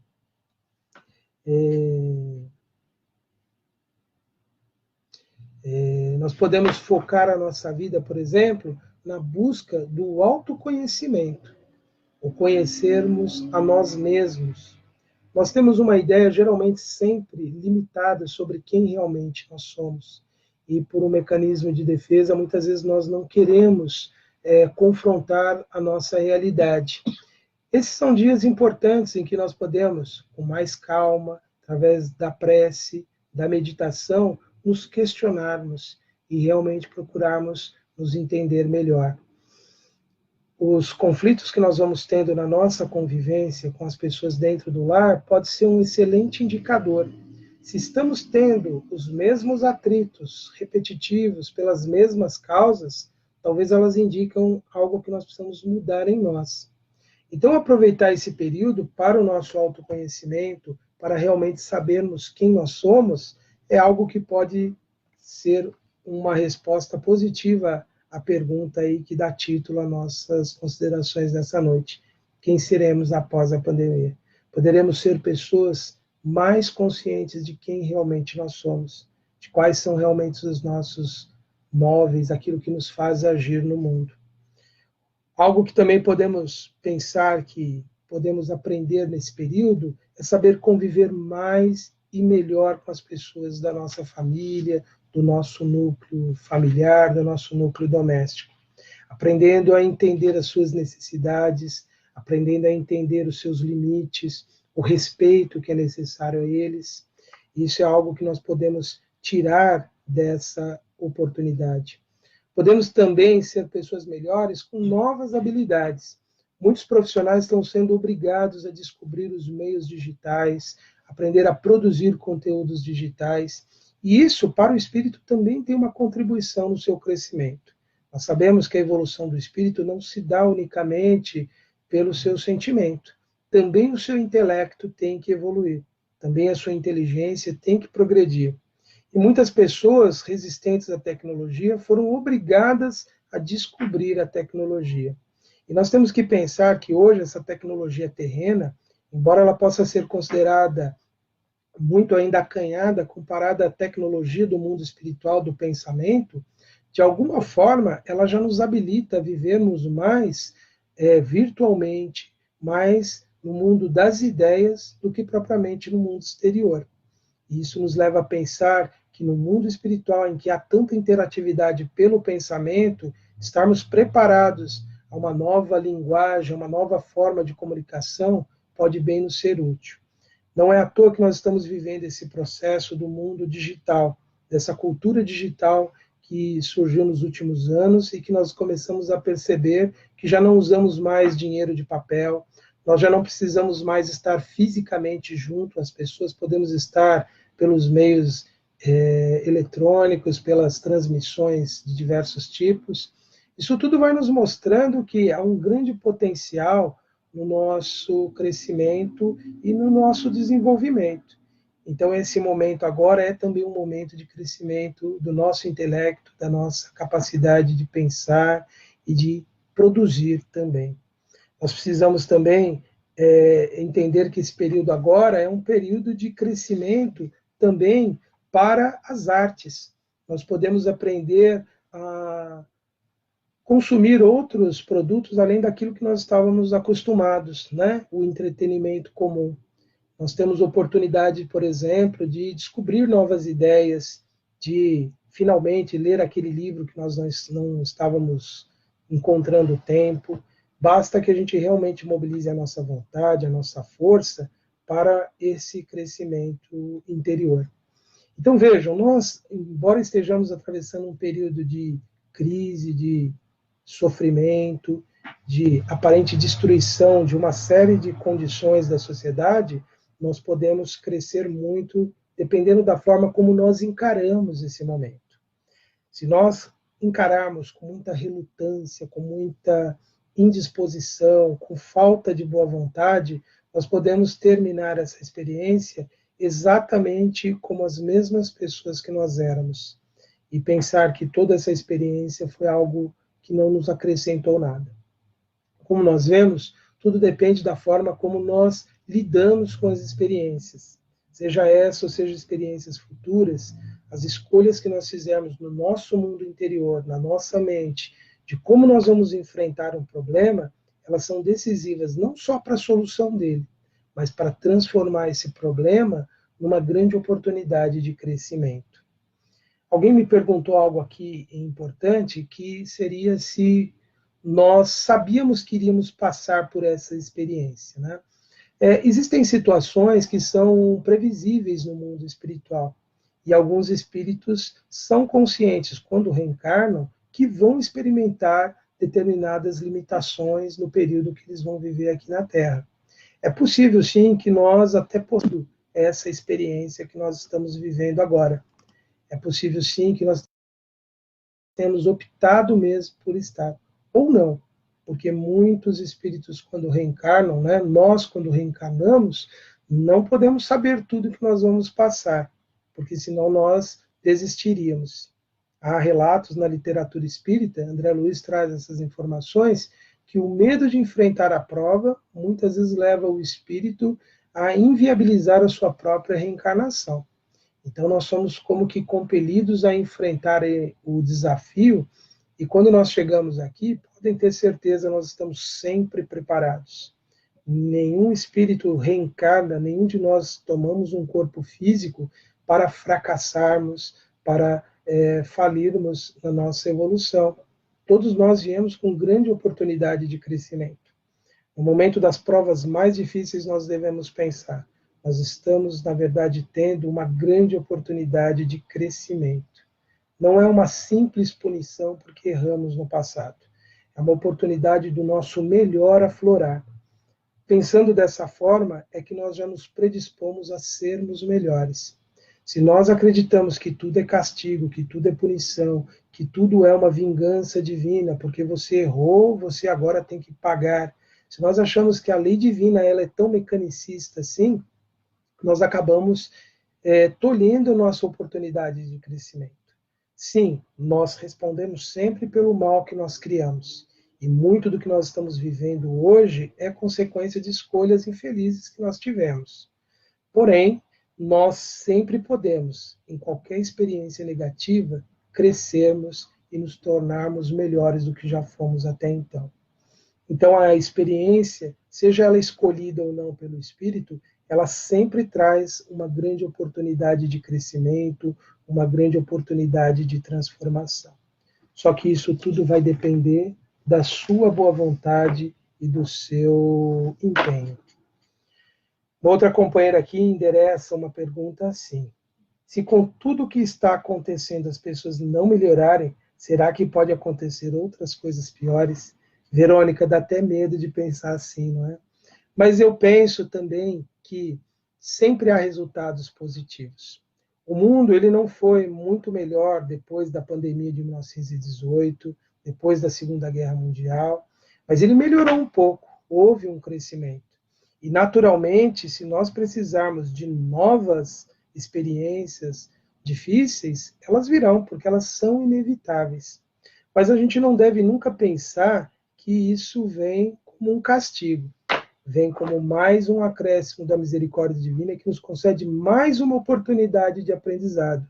por exemplo, na busca do autoconhecimento, o conhecermos a nós mesmos. Nós temos uma ideia geralmente sempre limitada sobre quem realmente nós somos. E por um mecanismo de defesa, muitas vezes nós não queremos confrontar a nossa realidade. Esses são dias importantes em que nós podemos, com mais calma, através da prece, da meditação, nos questionarmos e realmente procurarmos nos entender melhor. Os conflitos que nós vamos tendo na nossa convivência com as pessoas dentro do lar pode ser um excelente indicador. Se estamos tendo os mesmos atritos repetitivos pelas mesmas causas, talvez elas indicam algo que nós precisamos mudar em nós. Então, aproveitar esse período para o nosso autoconhecimento, para realmente sabermos quem nós somos, é algo que pode ser uma resposta positiva à pergunta aí que dá título às nossas considerações nessa noite. Quem seremos após a pandemia? Poderemos ser pessoas mais conscientes de quem realmente nós somos, de quais são realmente os nossos móveis, aquilo que nos faz agir no mundo. Algo que também podemos pensar que podemos aprender nesse período é saber conviver mais e melhor com as pessoas da nossa família, do nosso núcleo familiar, do nosso núcleo doméstico. Aprendendo a entender as suas necessidades, aprendendo a entender os seus limites, o respeito que é necessário a eles. Isso é algo que nós podemos tirar dessa oportunidade. Podemos também ser pessoas melhores com novas habilidades. Muitos profissionais estão sendo obrigados a descobrir os meios digitais, aprender a produzir conteúdos digitais, e isso, para o espírito, também tem uma contribuição no seu crescimento. Nós sabemos que a evolução do espírito não se dá unicamente pelo seu sentimento. Também o seu intelecto tem que evoluir. Também a sua inteligência tem que progredir. E muitas pessoas resistentes à tecnologia foram obrigadas a descobrir a tecnologia. E nós temos que pensar que hoje essa tecnologia terrena, embora ela possa ser considerada muito ainda acanhada comparada à tecnologia do mundo espiritual, do pensamento, de alguma forma ela já nos habilita a vivermos mais virtualmente, mais no mundo das ideias do que propriamente no mundo exterior. E isso nos leva a pensar que no mundo espiritual, em que há tanta interatividade pelo pensamento, estarmos preparados a uma nova linguagem, uma nova forma de comunicação, pode bem nos ser útil. Não é à toa que nós estamos vivendo esse processo do mundo digital, dessa cultura digital que surgiu nos últimos anos e que nós começamos a perceber que já não usamos mais dinheiro de papel, nós já não precisamos mais estar fisicamente junto às pessoas, podemos estar pelos meios eletrônicos, pelas transmissões de diversos tipos. Isso tudo vai nos mostrando que há um grande potencial no nosso crescimento e no nosso desenvolvimento. Então, esse momento agora é também um momento de crescimento do nosso intelecto, da nossa capacidade de pensar e de produzir também. Nós precisamos também entender que esse período agora é um período de crescimento também para as artes. Nós podemos aprender a consumir outros produtos além daquilo que nós estávamos acostumados, né? O entretenimento comum. Nós temos oportunidade, por exemplo, de descobrir novas ideias, de finalmente ler aquele livro que nós não estávamos encontrando tempo. Basta que a gente realmente mobilize a nossa vontade, a nossa força para esse crescimento interior. Então vejam, nós, embora estejamos atravessando um período de crise, de sofrimento, de aparente destruição de uma série de condições da sociedade, nós podemos crescer muito dependendo da forma como nós encaramos esse momento. Se nós encararmos com muita relutância, com muita indisposição, com falta de boa vontade, nós podemos terminar essa experiência exatamente como as mesmas pessoas que nós éramos. E pensar que toda essa experiência foi algo que não nos acrescentou nada. Como nós vemos, tudo depende da forma como nós lidamos com as experiências. Seja essa ou seja experiências futuras, as escolhas que nós fizermos no nosso mundo interior, na nossa mente, de como nós vamos enfrentar um problema, elas são decisivas não só para a solução dele, mas para transformar esse problema numa grande oportunidade de crescimento. Alguém me perguntou algo aqui importante, que seria se nós sabíamos que iríamos passar por essa experiência, né? Existem situações que são previsíveis no mundo espiritual, e alguns espíritos são conscientes, quando reencarnam, que vão experimentar determinadas limitações no período que eles vão viver aqui na Terra. É possível, sim, que nós até possamos essa experiência que nós estamos vivendo agora. É possível, sim, que nós tenhamos optado mesmo por estar, ou não, porque muitos espíritos, quando reencarnam, né, nós, quando reencarnamos, não podemos saber tudo que nós vamos passar, porque senão nós desistiríamos. Há relatos na literatura espírita, André Luiz traz essas informações, que o medo de enfrentar a prova muitas vezes leva o espírito a inviabilizar a sua própria reencarnação. Então nós somos como que compelidos a enfrentar o desafio, e quando nós chegamos aqui, podem ter certeza, nós estamos sempre preparados. Nenhum espírito reencarna, nenhum de nós tomamos um corpo físico para fracassarmos, para falirmos na nossa evolução. Todos nós viemos com grande oportunidade de crescimento. No momento das provas mais difíceis, nós devemos pensar: nós estamos, na verdade, tendo uma grande oportunidade de crescimento. Não é uma simples punição porque erramos no passado. É uma oportunidade do nosso melhor aflorar. Pensando dessa forma, é que nós já nos predispomos a sermos melhores. Se nós acreditamos que tudo é castigo, que tudo é punição, que tudo é uma vingança divina, porque você errou, você agora tem que pagar. Se nós achamos que a lei divina ela é tão mecanicista assim, nós acabamos tolhendo nossa oportunidade de crescimento. Sim, nós respondemos sempre pelo mal que nós criamos. E muito do que nós estamos vivendo hoje é consequência de escolhas infelizes que nós tivemos. Porém, nós sempre podemos, em qualquer experiência negativa, crescermos e nos tornarmos melhores do que já fomos até então. Então, a experiência, seja ela escolhida ou não pelo espírito, ela sempre traz uma grande oportunidade de crescimento, uma grande oportunidade de transformação. Só que isso tudo vai depender da sua boa vontade e do seu empenho. Uma outra companheira aqui endereça uma pergunta assim: se com tudo o que está acontecendo as pessoas não melhorarem, será que pode acontecer outras coisas piores? Verônica, dá até medo de pensar assim, não é? Mas eu penso também que sempre há resultados positivos. O mundo ele não foi muito melhor depois da pandemia de 1918, depois da Segunda Guerra Mundial, mas ele melhorou um pouco, houve um crescimento. E, naturalmente, se nós precisarmos de novas experiências difíceis, elas virão, porque elas são inevitáveis. Mas a gente não deve nunca pensar que isso vem como um castigo. Vem como mais um acréscimo da misericórdia divina que nos concede mais uma oportunidade de aprendizado.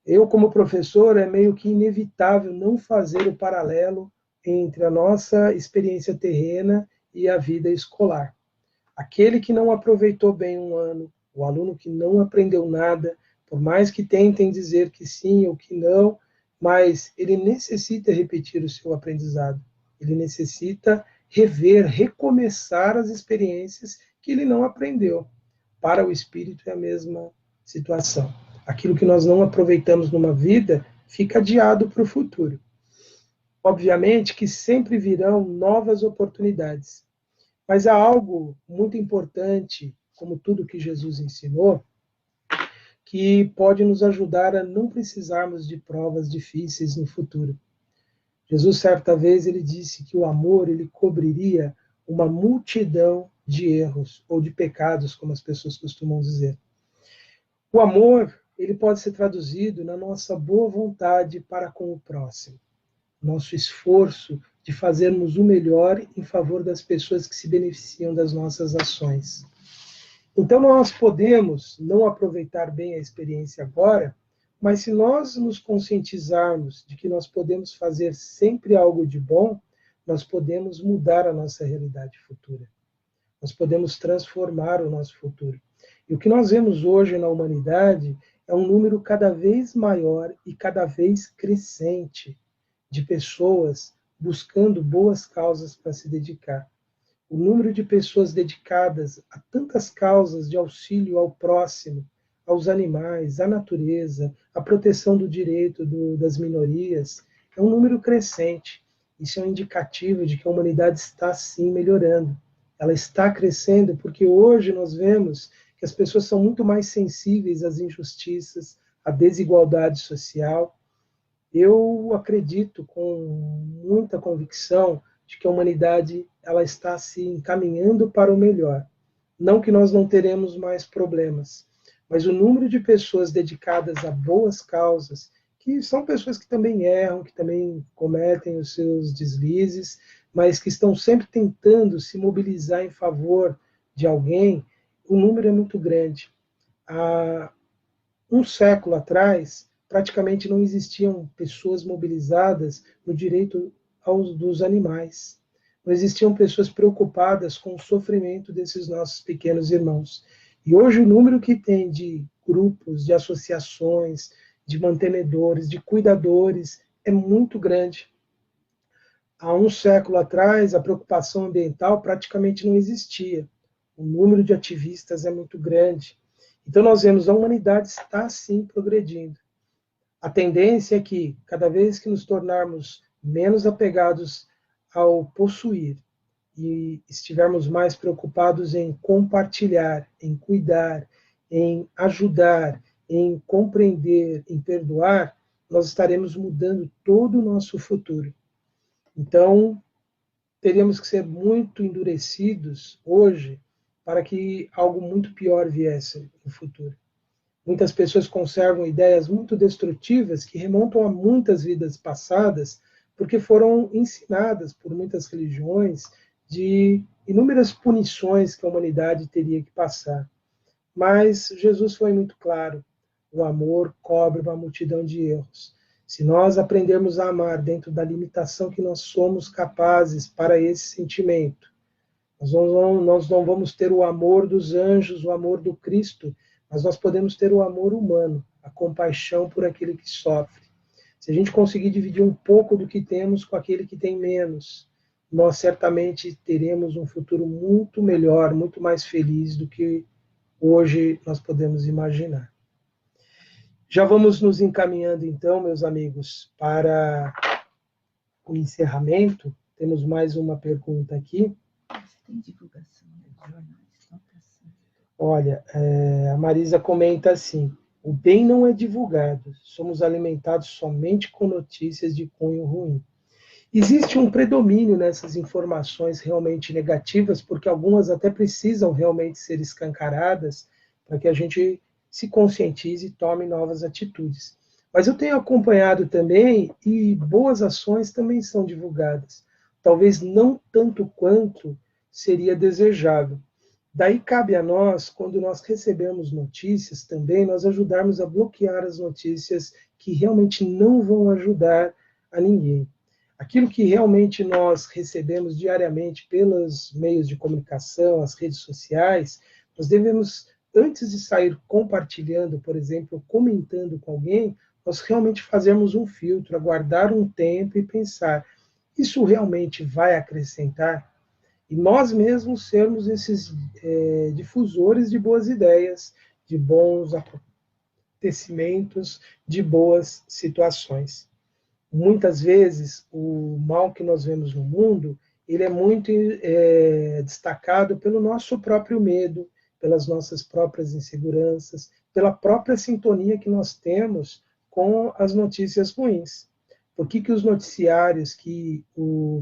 Eu, como professor, é meio que inevitável não fazer o paralelo entre a nossa experiência terrena e a vida escolar. Aquele que não aproveitou bem um ano, o aluno que não aprendeu nada, por mais que tentem dizer que sim ou que não, mas ele necessita repetir o seu aprendizado. Ele necessita rever, recomeçar as experiências que ele não aprendeu. Para o espírito é a mesma situação. Aquilo que nós não aproveitamos numa vida fica adiado para o futuro. Obviamente que sempre virão novas oportunidades. Mas há algo muito importante, como tudo que Jesus ensinou, que pode nos ajudar a não precisarmos de provas difíceis no futuro. Jesus, certa vez, ele disse que o amor ele cobriria uma multidão de erros ou de pecados, como as pessoas costumam dizer. O amor ele pode ser traduzido na nossa boa vontade para com o próximo, nosso esforço de fazermos o melhor em favor das pessoas que se beneficiam das nossas ações. Então, nós podemos não aproveitar bem a experiência agora, mas se nós nos conscientizarmos de que nós podemos fazer sempre algo de bom, nós podemos mudar a nossa realidade futura. Nós podemos transformar o nosso futuro. E o que nós vemos hoje na humanidade é um número cada vez maior e cada vez crescente de pessoas buscando boas causas para se dedicar. O número de pessoas dedicadas a tantas causas de auxílio ao próximo, aos animais, à natureza, à proteção do direito das minorias, é um número crescente. Isso é um indicativo de que a humanidade está, sim, melhorando. Ela está crescendo porque hoje nós vemos que as pessoas são muito mais sensíveis às injustiças, à desigualdade social. Eu acredito com muita convicção de que a humanidade ela está se encaminhando para o melhor. Não que nós não teremos mais problemas, mas o número de pessoas dedicadas a boas causas, que são pessoas que também erram, que também cometem os seus deslizes, mas que estão sempre tentando se mobilizar em favor de alguém, o número é muito grande. Há um século atrás, praticamente não existiam pessoas mobilizadas no direito dos animais. Não existiam pessoas preocupadas com o sofrimento desses nossos pequenos irmãos. E hoje o número que tem de grupos, de associações, de mantenedores, de cuidadores, é muito grande. Há um século atrás, a preocupação ambiental praticamente não existia. O número de ativistas é muito grande. Então, nós vemos a humanidade está, sim, progredindo. A tendência é que, cada vez que nos tornarmos menos apegados ao possuir e estivermos mais preocupados em compartilhar, em cuidar, em ajudar, em compreender, em perdoar, nós estaremos mudando todo o nosso futuro. Então, teríamos que ser muito endurecidos hoje para que algo muito pior viesse no futuro. Muitas pessoas conservam ideias muito destrutivas que remontam a muitas vidas passadas, porque foram ensinadas por muitas religiões de inúmeras punições que a humanidade teria que passar. Mas Jesus foi muito claro: o amor cobre uma multidão de erros. Se nós aprendermos a amar dentro da limitação que nós somos capazes para esse sentimento, nós não vamos ter o amor dos anjos, o amor do Cristo, mas nós podemos ter o amor humano, a compaixão por aquele que sofre. Se a gente conseguir dividir um pouco do que temos com aquele que tem menos, nós certamente teremos um futuro muito melhor, muito mais feliz do que hoje nós podemos imaginar. Já vamos nos encaminhando, então, meus amigos, para o encerramento. Temos mais uma pergunta aqui. Tem divulgação de jornais? Olha, a Marisa comenta assim: o bem não é divulgado, somos alimentados somente com notícias de cunho ruim. Existe um predomínio nessas informações realmente negativas, porque algumas até precisam realmente ser escancaradas para que a gente se conscientize e tome novas atitudes. Mas eu tenho acompanhado também, e boas ações também são divulgadas. Talvez não tanto quanto seria desejável. Daí cabe a nós, quando nós recebemos notícias também, nós ajudarmos a bloquear as notícias que realmente não vão ajudar a ninguém. Aquilo que realmente nós recebemos diariamente pelos meios de comunicação, as redes sociais, nós devemos, antes de sair compartilhando, por exemplo, comentando com alguém, nós realmente fazermos um filtro, aguardar um tempo e pensar: isso realmente vai acrescentar? E nós mesmos sermos esses difusores de boas ideias, de bons acontecimentos, de boas situações. Muitas vezes, o mal que nós vemos no mundo, ele é muito destacado pelo nosso próprio medo, pelas nossas próprias inseguranças, pela própria sintonia que nós temos com as notícias ruins. Por que os noticiários que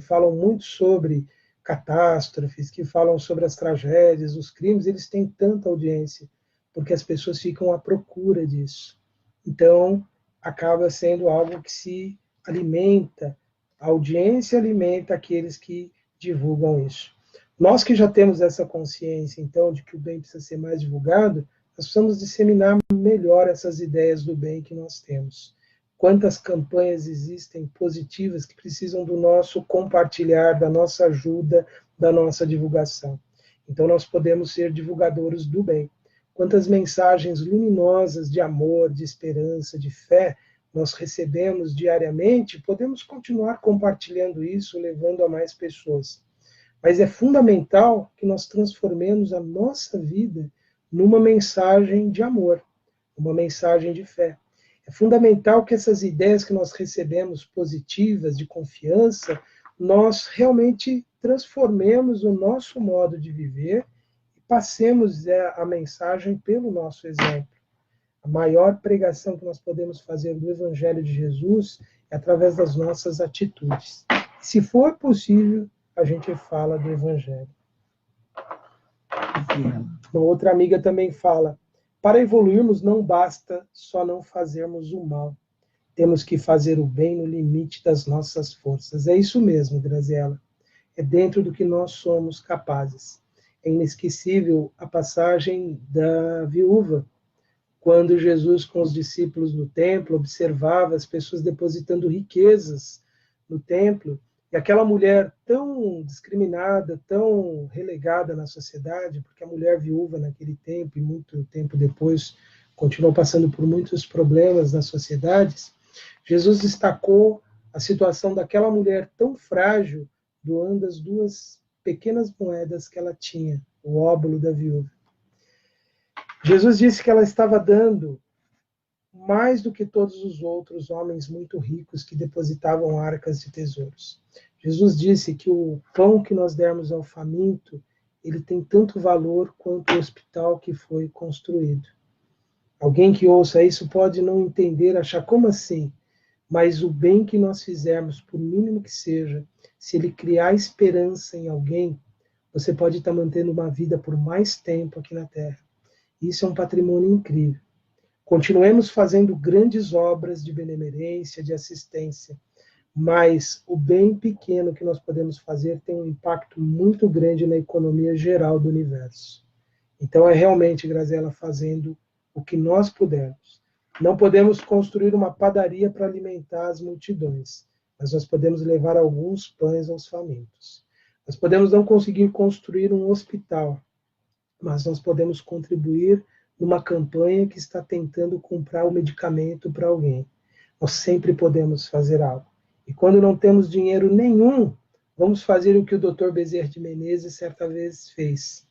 falam muito sobre catástrofes, que falam sobre as tragédias, os crimes, eles têm tanta audiência? Porque as pessoas ficam à procura disso. Então, acaba sendo algo que se alimenta, a audiência alimenta aqueles que divulgam isso. Nós que já temos essa consciência, então, de que o bem precisa ser mais divulgado, nós precisamos disseminar melhor essas ideias do bem que nós temos. Quantas campanhas existem positivas que precisam do nosso compartilhar, da nossa ajuda, da nossa divulgação. Então, nós podemos ser divulgadores do bem. Quantas mensagens luminosas de amor, de esperança, de fé nós recebemos diariamente, podemos continuar compartilhando isso, levando a mais pessoas. Mas é fundamental que nós transformemos a nossa vida numa mensagem de amor, uma mensagem de fé. É fundamental que essas ideias que nós recebemos positivas, de confiança, nós realmente transformemos o nosso modo de viver e passemos a mensagem pelo nosso exemplo. A maior pregação que nós podemos fazer do Evangelho de Jesus é através das nossas atitudes. Se for possível, a gente fala do Evangelho. Uma outra amiga também fala: para evoluirmos não basta só não fazermos o mal. Temos que fazer o bem no limite das nossas forças. É isso mesmo, Graziela. É dentro do que nós somos capazes. É inesquecível a passagem da viúva, quando Jesus, com os discípulos no templo, observava as pessoas depositando riquezas no templo, E aquela mulher tão discriminada, tão relegada na sociedade, porque a mulher viúva naquele tempo e muito tempo depois continuou passando por muitos problemas nas sociedades, Jesus destacou a situação daquela mulher tão frágil, doando as 2 pequenas moedas que ela tinha, o óbolo da viúva. Jesus disse que ela estava dando mais do que todos os outros homens muito ricos que depositavam arcas de tesouros. Jesus disse que o pão que nós dermos ao faminto, ele tem tanto valor quanto o hospital que foi construído. Alguém que ouça isso pode não entender, achar como assim? Mas o bem que nós fizermos, por mínimo que seja, se ele criar esperança em alguém, você pode estar mantendo uma vida por mais tempo aqui na Terra. Isso é um patrimônio incrível. Continuemos fazendo grandes obras de benemerência, de assistência, mas o bem pequeno que nós podemos fazer tem um impacto muito grande na economia geral do universo. Então é realmente, Graziela, fazendo o que nós pudermos. Não podemos construir uma padaria para alimentar as multidões, mas nós podemos levar alguns pães aos famintos. Nós podemos não conseguir construir um hospital, mas nós podemos contribuir numa campanha que está tentando comprar o medicamento para alguém. Nós sempre podemos fazer algo. E quando não temos dinheiro nenhum, vamos fazer o que o Dr. Bezerra de Menezes certa vez fez.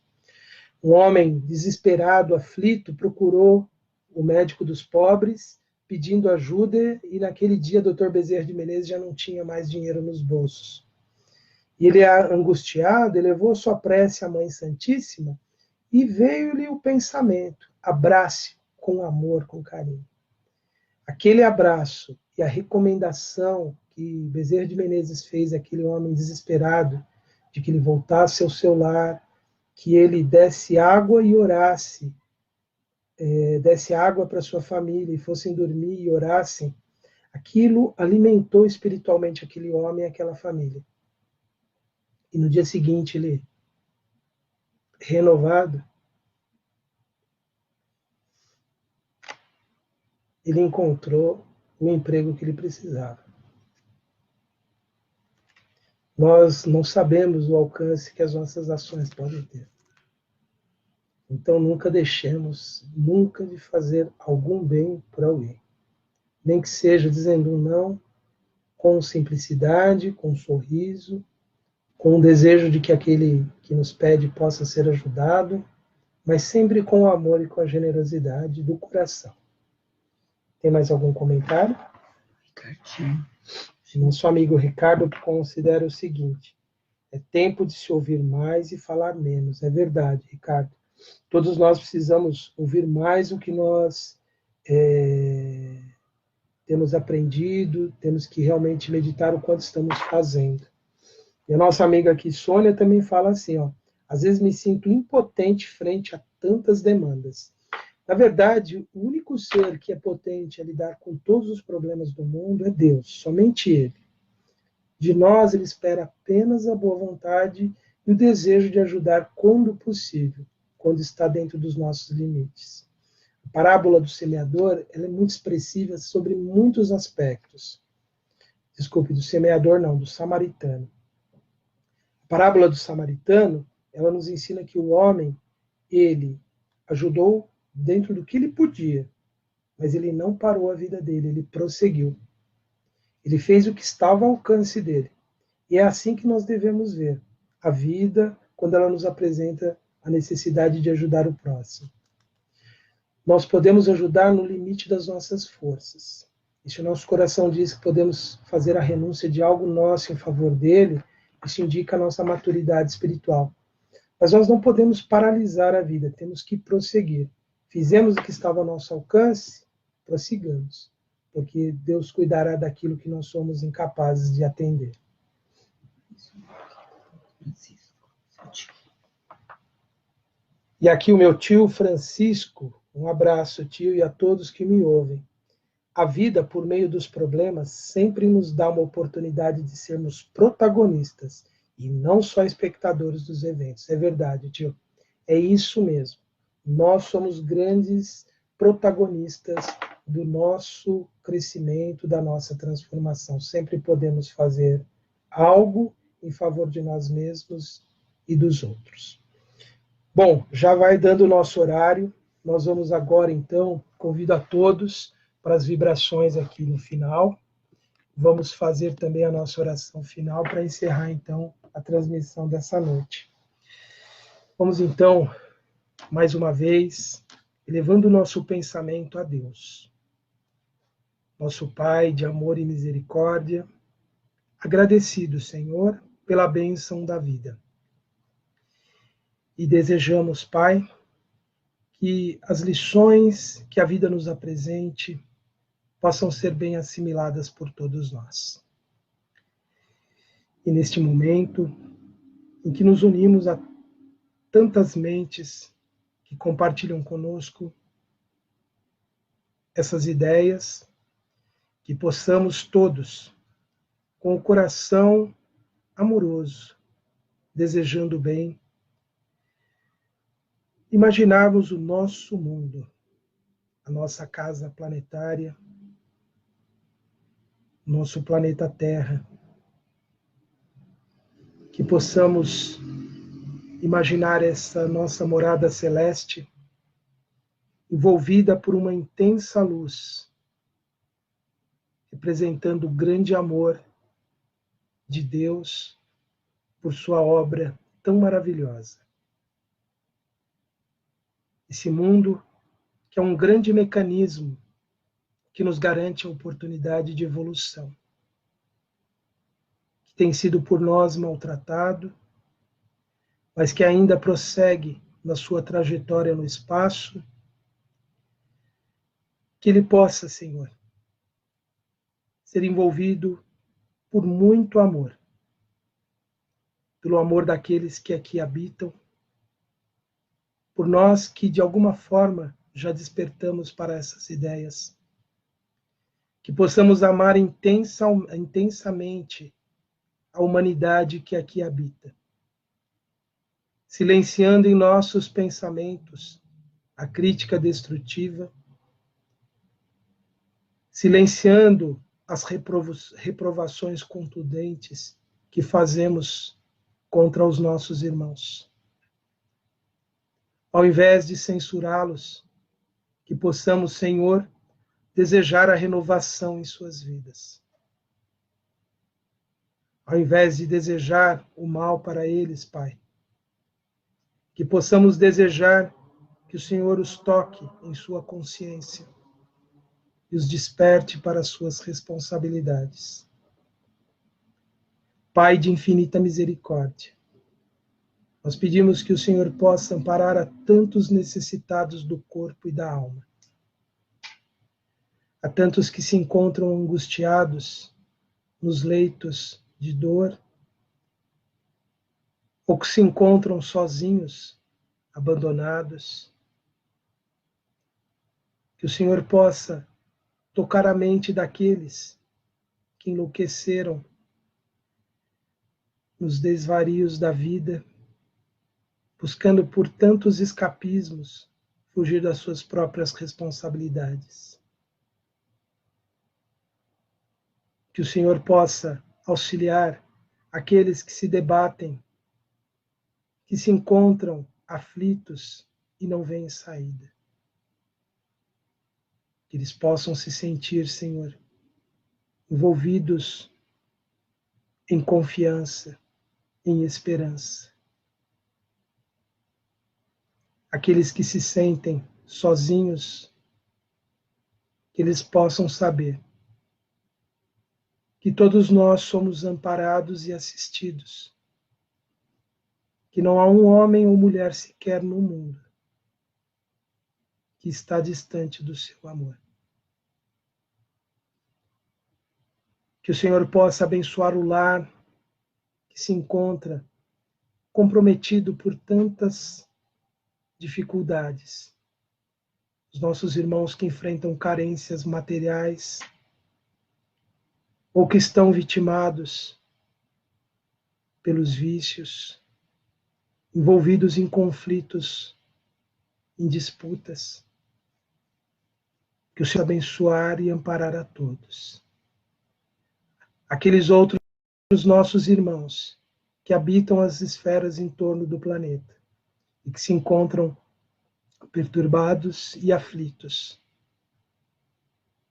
Um homem desesperado, aflito, procurou o médico dos pobres, pedindo ajuda, e naquele dia o Dr. Bezerra de Menezes já não tinha mais dinheiro nos bolsos. E ele, angustiado, elevou sua prece à Mãe Santíssima, e veio-lhe o pensamento: abrace com amor, com carinho. Aquele abraço e a recomendação que Bezerra de Menezes fez àquele homem desesperado, de que ele voltasse ao seu lar, que ele desse água e orasse, desse água para sua família e fossem dormir e orassem, aquilo alimentou espiritualmente aquele homem e aquela família. E no dia seguinte ele, renovado, ele encontrou o emprego que ele precisava. Nós não sabemos o alcance que as nossas ações podem ter. Então nunca deixemos, nunca de fazer algum bem para alguém. Nem que seja dizendo um não, com simplicidade, com um sorriso, com o desejo de que aquele que nos pede possa ser ajudado, mas sempre com o amor e com a generosidade do coração. Tem mais algum comentário? Ricardinho. Nosso amigo Ricardo considera o seguinte: é tempo de se ouvir mais e falar menos. É verdade, Ricardo. Todos nós precisamos ouvir mais o que nós temos aprendido, temos que realmente meditar o quanto estamos fazendo. E a nossa amiga aqui, Sônia, também fala assim, ó: às vezes me sinto impotente frente a tantas demandas. Na verdade, o único ser que é potente a lidar com todos os problemas do mundo é Deus, somente Ele. De nós, Ele espera apenas a boa vontade e o desejo de ajudar quando possível, quando está dentro dos nossos limites. A parábola do semeador, ela é muito expressiva sobre muitos aspectos. Desculpe, do semeador não, do samaritano. A parábola do samaritano, ela nos ensina que o homem, ele ajudou dentro do que ele podia, mas ele não parou a vida dele, ele prosseguiu. Ele fez o que estava ao alcance dele. E é assim que nós devemos ver a vida quando ela nos apresenta a necessidade de ajudar o próximo. Nós podemos ajudar no limite das nossas forças. E se o nosso coração diz que podemos fazer a renúncia de algo nosso em favor dele, isso indica a nossa maturidade espiritual. Mas nós não podemos paralisar a vida, temos que prosseguir. Fizemos o que estava ao nosso alcance, prossigamos, porque Deus cuidará daquilo que nós somos incapazes de atender. E aqui o meu tio Francisco, um abraço, tio, e a todos que me ouvem. A vida, por meio dos problemas, sempre nos dá uma oportunidade de sermos protagonistas e não só espectadores dos eventos. É verdade, tio. É isso mesmo. Nós somos grandes protagonistas do nosso crescimento, da nossa transformação. Sempre podemos fazer algo em favor de nós mesmos e dos outros. Bom, já vai dando o nosso horário. Nós vamos agora, então, convido a todos para as vibrações aqui no final. Vamos fazer também a nossa oração final para encerrar, então, a transmissão dessa noite. Vamos, então, mais uma vez, elevando o nosso pensamento a Deus. Nosso Pai de amor e misericórdia, agradecido, Senhor, pela bênção da vida. E desejamos, Pai, que as lições que a vida nos apresente possam ser bem assimiladas por todos nós. E neste momento em que nos unimos a tantas mentes que compartilham conosco essas ideias, que possamos todos, com o coração amoroso, desejando o bem, imaginarmos o nosso mundo, a nossa casa planetária, nosso planeta Terra, que possamos imaginar essa nossa morada celeste envolvida por uma intensa luz, representando o grande amor de Deus por sua obra tão maravilhosa. Esse mundo que é um grande mecanismo que nos garante a oportunidade de evolução, que tem sido por nós maltratado, mas que ainda prossegue na sua trajetória no espaço, que ele possa, Senhor, ser envolvido por muito amor, pelo amor daqueles que aqui habitam, por nós que de alguma forma já despertamos para essas ideias, que possamos amar intensamente a humanidade que aqui habita, silenciando em nossos pensamentos a crítica destrutiva, silenciando as reprovações contundentes que fazemos contra os nossos irmãos. Ao invés de censurá-los, que possamos, Senhor, desejar a renovação em suas vidas. Ao invés de desejar o mal para eles, Pai, que possamos desejar que o Senhor os toque em sua consciência e os desperte para as suas responsabilidades. Pai de infinita misericórdia, nós pedimos que o Senhor possa amparar a tantos necessitados do corpo e da alma, a tantos que se encontram angustiados nos leitos de dor, ou que se encontram sozinhos, abandonados. Que o Senhor possa tocar a mente daqueles que enlouqueceram nos desvarios da vida, buscando por tantos escapismos fugir das suas próprias responsabilidades. Que o Senhor possa auxiliar aqueles que se debatem, que se encontram aflitos e não veem saída. Que eles possam se sentir, Senhor, envolvidos em confiança, em esperança. Aqueles que se sentem sozinhos, que eles possam saber que todos nós somos amparados e assistidos, que não há um homem ou mulher sequer no mundo que está distante do seu amor. Que o Senhor possa abençoar o lar que se encontra comprometido por tantas dificuldades. Os nossos irmãos que enfrentam carências materiais ou que estão vitimados pelos vícios, envolvidos em conflitos, em disputas. Que o Senhor abençoar e amparar a todos. Aqueles outros os nossos irmãos que habitam as esferas em torno do planeta e que se encontram perturbados e aflitos,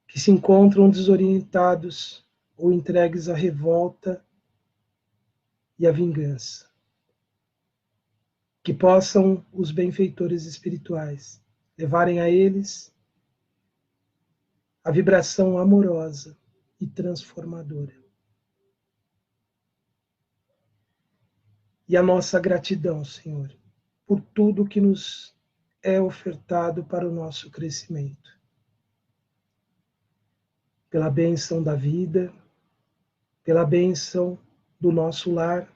que se encontram desorientados ou entregues à revolta e à vingança. Que possam os benfeitores espirituais levarem a eles a vibração amorosa e transformadora. E a nossa gratidão, Senhor, por tudo que nos é ofertado para o nosso crescimento. Pela bênção da vida, pela bênção do nosso lar,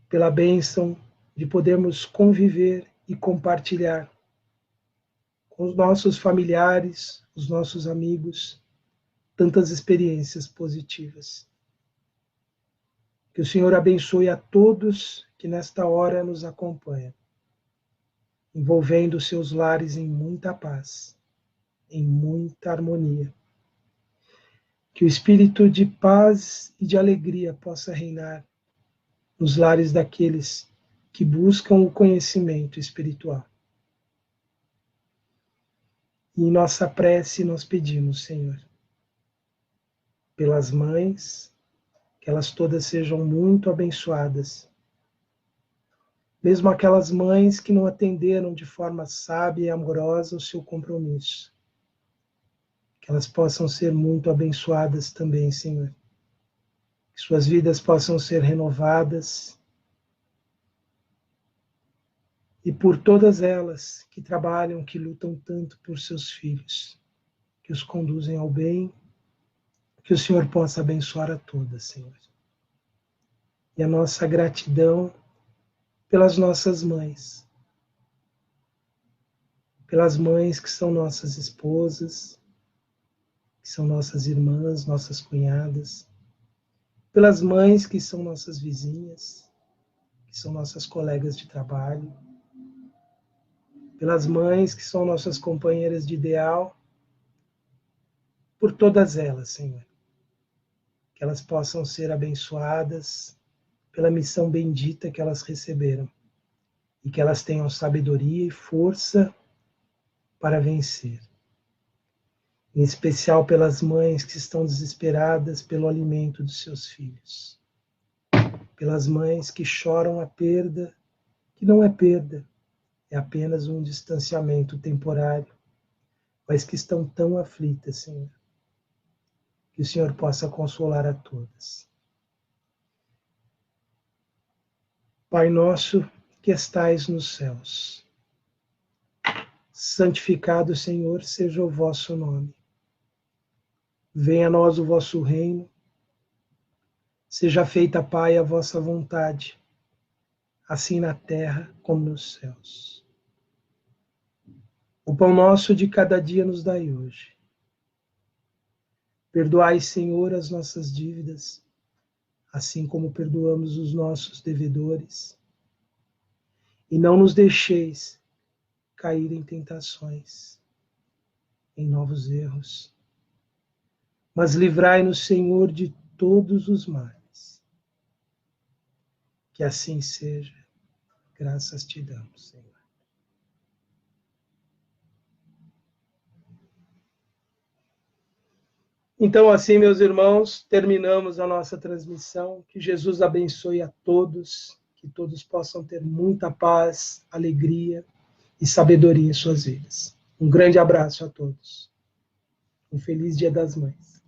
pela bênção de podermos conviver e compartilhar com os nossos familiares, os nossos amigos, tantas experiências positivas. Que o Senhor abençoe a todos que nesta hora nos acompanham, envolvendo seus lares em muita paz, em muita harmonia. Que o espírito de paz e de alegria possa reinar nos lares daqueles que buscam o conhecimento espiritual. E em nossa prece nós pedimos, Senhor, pelas mães, que elas todas sejam muito abençoadas. Mesmo aquelas mães que não atenderam de forma sábia e amorosa o seu compromisso. Que elas possam ser muito abençoadas também, Senhor. Que suas vidas possam ser renovadas. E por todas elas que trabalham, que lutam tanto por seus filhos, que os conduzem ao bem, que o Senhor possa abençoar a todas, Senhor. E a nossa gratidão pelas nossas mães, pelas mães que são nossas esposas, que são nossas irmãs, nossas cunhadas, pelas mães que são nossas vizinhas, que são nossas colegas de trabalho, pelas mães que são nossas companheiras de ideal, por todas elas, Senhor. Que elas possam ser abençoadas pela missão bendita que elas receberam e que elas tenham sabedoria e força para vencer. Em especial pelas mães que estão desesperadas pelo alimento dos seus filhos. Pelas mães que choram a perda, que não é perda, é apenas um distanciamento temporário, mas que estão tão aflitas, Senhor. Que o Senhor possa consolar a todas. Pai nosso que estais nos céus, santificado, Senhor, seja o vosso nome. Venha a nós o vosso reino, seja feita, Pai, a vossa vontade, assim na terra como nos céus. O pão nosso de cada dia nos dai hoje. Perdoai, Senhor, as nossas dívidas, assim como perdoamos os nossos devedores. E não nos deixeis cair em tentações, em novos erros. Mas livrai-nos, Senhor, de todos os males. Que assim seja. Graças te damos, Senhor. Então, assim, meus irmãos, terminamos a nossa transmissão. Que Jesus abençoe a todos, que todos possam ter muita paz, alegria e sabedoria em suas vidas. Um grande abraço a todos. Um feliz Dia das Mães.